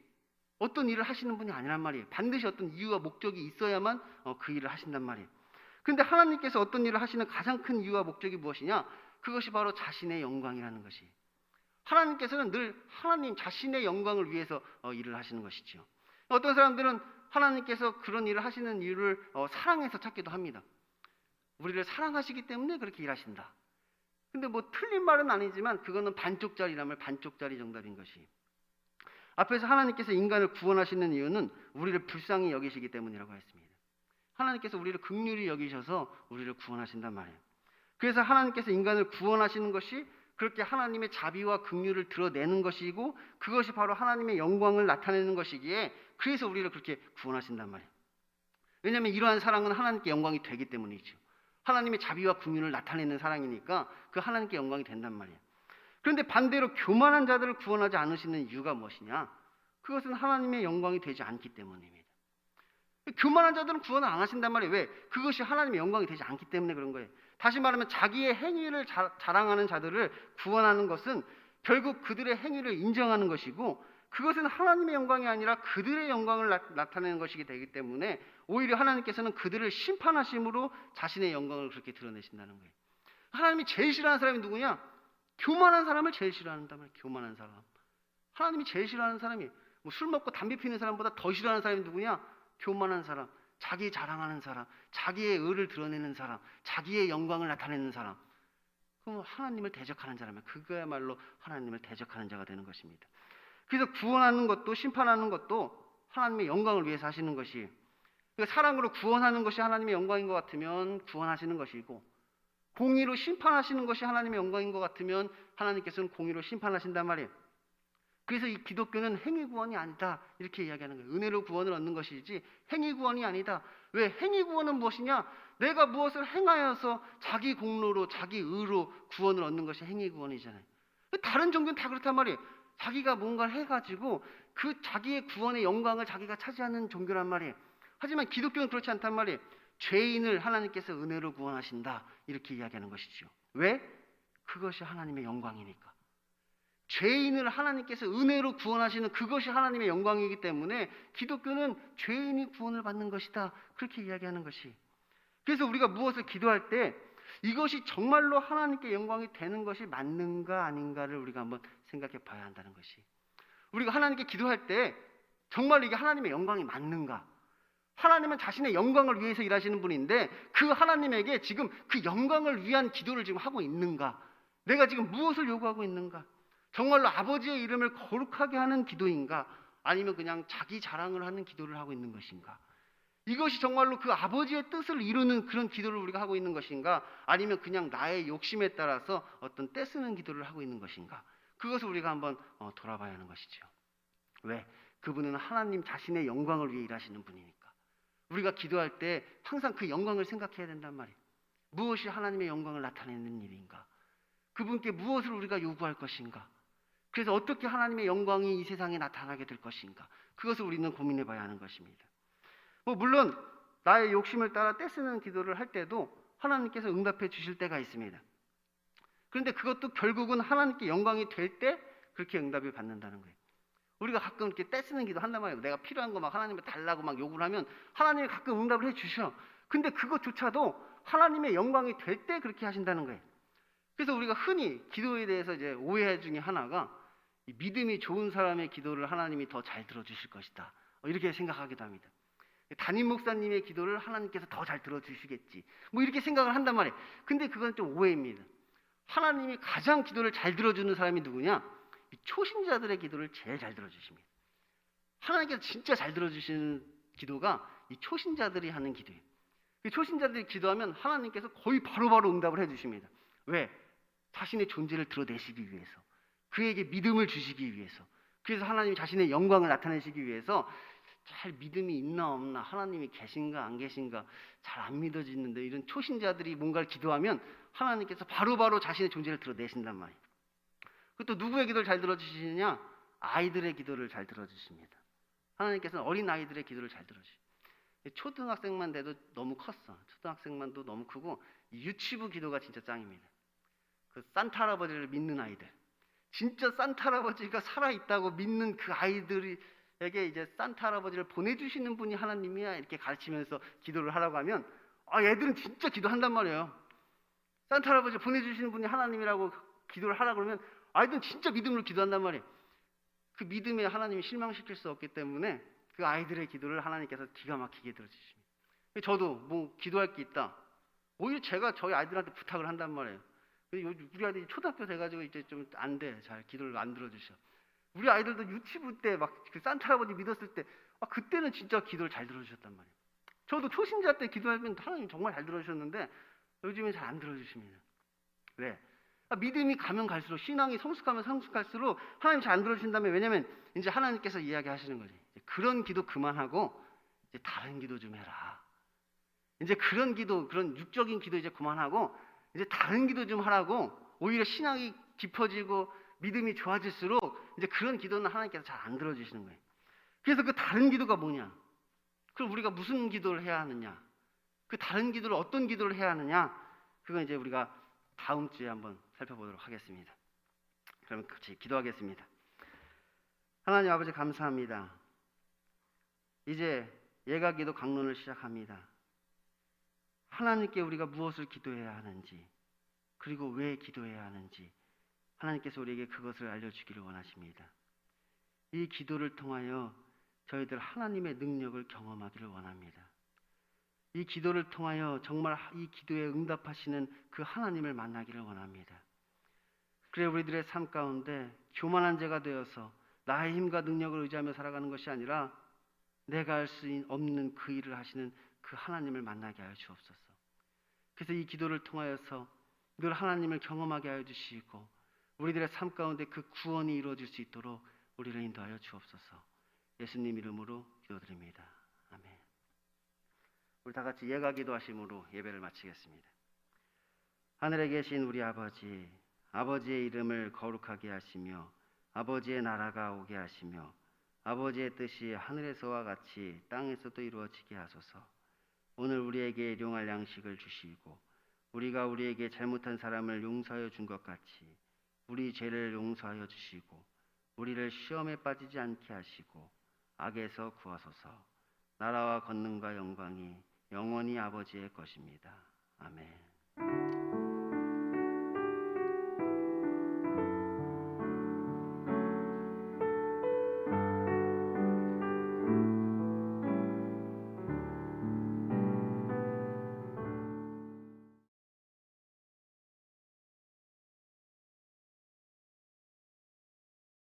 어떤 일을 하시는 분이 아니란 말이에요. 반드시 어떤 이유와 목적이 있어야만 그 일을 하신단 말이에요. 그런데 하나님께서 어떤 일을 하시는 가장 큰 이유와 목적이 무엇이냐? 그것이 바로 자신의 영광이라는 것이. 하나님께서는 늘 하나님 자신의 영광을 위해서 일을 하시는 것이죠. 어떤 사람들은 하나님께서 그런 일을 하시는 이유를 사랑해서 찾기도 합니다. 우리를 사랑하시기 때문에 그렇게 일하신다. 근데 뭐 틀린 말은 아니지만 그거는 반쪽짜리라면 반쪽짜리 정답인 것이. 앞에서 하나님께서 인간을 구원하시는 이유는 우리를 불쌍히 여기시기 때문이라고 했습니다. 하나님께서 우리를 긍휼히 여기셔서 우리를 구원하신단 말이에요. 그래서 하나님께서 인간을 구원하시는 것이 그렇게 하나님의 자비와 긍휼을 드러내는 것이고 그것이 바로 하나님의 영광을 나타내는 것이기에 그래서 우리를 그렇게 구원하신단 말이에요. 왜냐하면 이러한 사랑은 하나님께 영광이 되기 때문이죠. 하나님의 자비와 긍휼을 나타내는 사랑이니까 그 하나님께 영광이 된단 말이에요. 그런데 반대로 교만한 자들을 구원하지 않으시는 이유가 무엇이냐? 그것은 하나님의 영광이 되지 않기 때문입니다. 교만한 자들은 구원을 안 하신단 말이에요. 왜? 그것이 하나님의 영광이 되지 않기 때문에 그런 거예요. 다시 말하면 자기의 행위를 자랑하는 자들을 구원하는 것은 결국 그들의 행위를 인정하는 것이고 그것은 하나님의 영광이 아니라 그들의 영광을 나타내는 것이기 되기 때문에 오히려 하나님께서는 그들을 심판하심으로 자신의 영광을 그렇게 드러내신다는 거예요. 하나님이 제일 싫어하는 사람이 누구냐? 교만한 사람을 제일 싫어한단 말이에요. 교만한 사람. 하나님이 제일 싫어하는 사람이 뭐 술 먹고 담배 피우는 사람보다 더 싫어하는 사람이 누구냐? 교만한 사람, 자기 자랑하는 사람, 자기의 의를 드러내는 사람, 자기의 영광을 나타내는 사람. 그럼 하나님을 대적하는 자라면 그거야말로 하나님을 대적하는 자가 되는 것입니다. 그래서 구원하는 것도 심판하는 것도 하나님의 영광을 위해서 하시는 것이, 그러니까 사랑으로 구원하는 것이 하나님의 영광인 것 같으면 구원하시는 것이고 공의로 심판하시는 것이 하나님의 영광인 것 같으면 하나님께서는 공의로 심판하신단 말이에요. 그래서 이 기독교는 행위 구원이 아니다 이렇게 이야기하는 거예요. 은혜로 구원을 얻는 것이지 행위 구원이 아니다. 왜? 행위 구원은 무엇이냐? 내가 무엇을 행하여서 자기 공로로 자기 의로 구원을 얻는 것이 행위 구원이잖아요. 다른 종교는 다 그렇단 말이에요. 자기가 뭔가를 해가지고 그 자기의 구원의 영광을 자기가 차지하는 종교란 말이에요. 하지만 기독교는 그렇지 않단 말이에요. 죄인을 하나님께서 은혜로 구원하신다, 이렇게 이야기하는 것이죠. 왜? 그것이 하나님의 영광이니까. 죄인을 하나님께서 은혜로 구원하시는 그것이 하나님의 영광이기 때문에 기독교는 죄인이 구원을 받는 것이다, 그렇게 이야기하는 것이. 그래서 우리가 무엇을 기도할 때 이것이 정말로 하나님께 영광이 되는 것이 맞는가 아닌가를 우리가 한번 생각해 봐야 한다는 것이. 우리가 하나님께 기도할 때 정말 이게 하나님의 영광이 맞는가? 하나님은 자신의 영광을 위해서 일하시는 분인데 그 하나님에게 지금 그 영광을 위한 기도를 지금 하고 있는가? 내가 지금 무엇을 요구하고 있는가? 정말로 아버지의 이름을 거룩하게 하는 기도인가? 아니면 그냥 자기 자랑을 하는 기도를 하고 있는 것인가? 이것이 정말로 그 아버지의 뜻을 이루는 그런 기도를 우리가 하고 있는 것인가? 아니면 그냥 나의 욕심에 따라서 어떤 떼쓰는 기도를 하고 있는 것인가? 그것을 우리가 한번 돌아봐야 하는 것이죠. 왜? 그분은 하나님 자신의 영광을 위해 일하시는 분이니까. 우리가 기도할 때 항상 그 영광을 생각해야 된단 말이에요. 무엇이 하나님의 영광을 나타내는 일인가? 그분께 무엇을 우리가 요구할 것인가? 그래서 어떻게 하나님의 영광이 이 세상에 나타나게 될 것인가? 그것을 우리는 고민해 봐야 하는 것입니다. 물론 나의 욕심을 따라 떼쓰는 기도를 할 때도 하나님께서 응답해 주실 때가 있습니다. 그런데 그것도 결국은 하나님께 영광이 될 때 그렇게 응답을 받는다는 거예요. 우리가 가끔 이렇게 떼쓰는 기도 한단 말이에요. 내가 필요한 거 막 하나님한테 달라고 막 요구를 하면 하나님이 가끔 응답을 해 주셔. 근데 그것조차도 하나님의 영광이 될 때 그렇게 하신다는 거예요. 그래서 우리가 흔히 기도에 대해서 이제 오해 중에 하나가 믿음이 좋은 사람의 기도를 하나님이 더 잘 들어주실 것이다, 이렇게 생각하기도 합니다. 담임 목사님의 기도를 하나님께서 더 잘 들어주시겠지, 이렇게 생각을 한단 말이에요. 근데 그건 좀 오해입니다. 하나님이 가장 기도를 잘 들어주는 사람이 누구냐? 이 초신자들의 기도를 제일 잘 들어주십니다. 하나님께서 진짜 잘 들어주시는 기도가 이 초신자들이 하는 기도예요. 이 초신자들이 기도하면 하나님께서 거의 바로바로 응답을 해주십니다. 왜? 자신의 존재를 드러내시기 위해서, 그에게 믿음을 주시기 위해서, 그래서 하나님이 자신의 영광을 나타내시기 위해서 잘 믿음이 있나 없나, 하나님이 계신가 안 계신가 잘 안 믿어지는데 이런 초신자들이 뭔가를 기도하면 하나님께서 바로바로 자신의 존재를 드러내신단 말이에요. 그것도 누구의 기도를 잘 들어주시느냐? 아이들의 기도를 잘 들어주십니다. 하나님께서는 어린 아이들의 기도를 잘 들어주십니다. 초등학생만 돼도 너무 컸어. 초등학생만도 너무 크고 유치부 기도가 진짜 짱입니다. 그 산타 할아버지를 믿는 아이들, 진짜 산타 할아버지가 살아있다고 믿는 그 아이들에게 이제 산타 할아버지를 보내주시는 분이 하나님이야, 이렇게 가르치면서 기도를 하라고 하면 얘들은 진짜 기도한단 말이에요. 산타 할아버지 보내주시는 분이 하나님이라고 기도를 하라고 그러면 아이들은 진짜 믿음으로 기도한단 말이에요. 그 믿음에 하나님이 실망시킬 수 없기 때문에 그 아이들의 기도를 하나님께서 기가 막히게 들어주십니다. 저도 기도할 게 있다, 오히려 제가 저희 아이들한테 부탁을 한단 말이에요. 우리 아이들이 초등학교 돼가지고 이제 좀 안 돼, 잘 기도를 안 들어주셔. 우리 아이들도 유치부 때 막 그 산타 할아버지 믿었을 때 그때는 진짜 기도를 잘 들어주셨단 말이에요. 저도 초신자 때 기도하면 하나님 정말 잘 들어주셨는데 요즘엔 잘 안 들어주십니다. 왜? 믿음이 가면 갈수록, 신앙이 성숙하면 성숙할수록 하나님 잘 안 들어주신다면, 왜냐면 이제 하나님께서 이야기하시는 거지. 그런 기도 그만하고 이제 다른 기도 좀 해라. 이제 그런 기도, 그런 육적인 기도 이제 그만하고 이제 다른 기도 좀 하라고. 오히려 신앙이 깊어지고 믿음이 좋아질수록 이제 그런 기도는 하나님께서 잘 안 들어주시는 거예요. 그래서 그 다른 기도가 뭐냐? 그럼 우리가 무슨 기도를 해야 하느냐? 그 다른 기도를 어떤 기도를 해야 하느냐? 그건 이제 우리가 다음 주에 한번 살펴보도록 하겠습니다. 그러면 같이 기도하겠습니다. 하나님 아버지, 감사합니다. 이제 예가기도 강론을 시작합니다. 하나님께 우리가 무엇을 기도해야 하는지, 그리고 왜 기도해야 하는지 하나님께서 우리에게 그것을 알려주기를 원하십니다. 이 기도를 통하여 저희들 하나님의 능력을 경험하기를 원합니다. 이 기도를 통하여 정말 이 기도에 응답하시는 그 하나님을 만나기를 원합니다. 그래 우리들의 삶 가운데 교만한 자가 되어서 나의 힘과 능력을 의지하며 살아가는 것이 아니라 내가 할 수 없는 그 일을 하시는 그 하나님을 만나게 하여 주옵소서. 그래서 이 기도를 통하여서 늘 하나님을 경험하게 하여 주시고 우리들의 삶 가운데 그 구원이 이루어질 수 있도록 우리를 인도하여 주옵소서. 예수님 이름으로 기도드립니다. 아멘. 우리 다 같이 예가 기도하심으로 예배를 마치겠습니다. 하늘에 계신 우리 아버지, 아버지의 이름을 거룩하게 하시며 아버지의 나라가 오게 하시며 아버지의 뜻이 하늘에서와 같이 땅에서도 이루어지게 하소서. 오늘 우리에게 일용할 양식을 주시고 우리가 우리에게 잘못한 사람을 용서하여 준 것 같이 우리 죄를 용서하여 주시고 우리를 시험에 빠지지 않게 하시고 악에서 구하소서. 나라와 권능과 영광이 영원히 아버지의 것입니다. 아멘.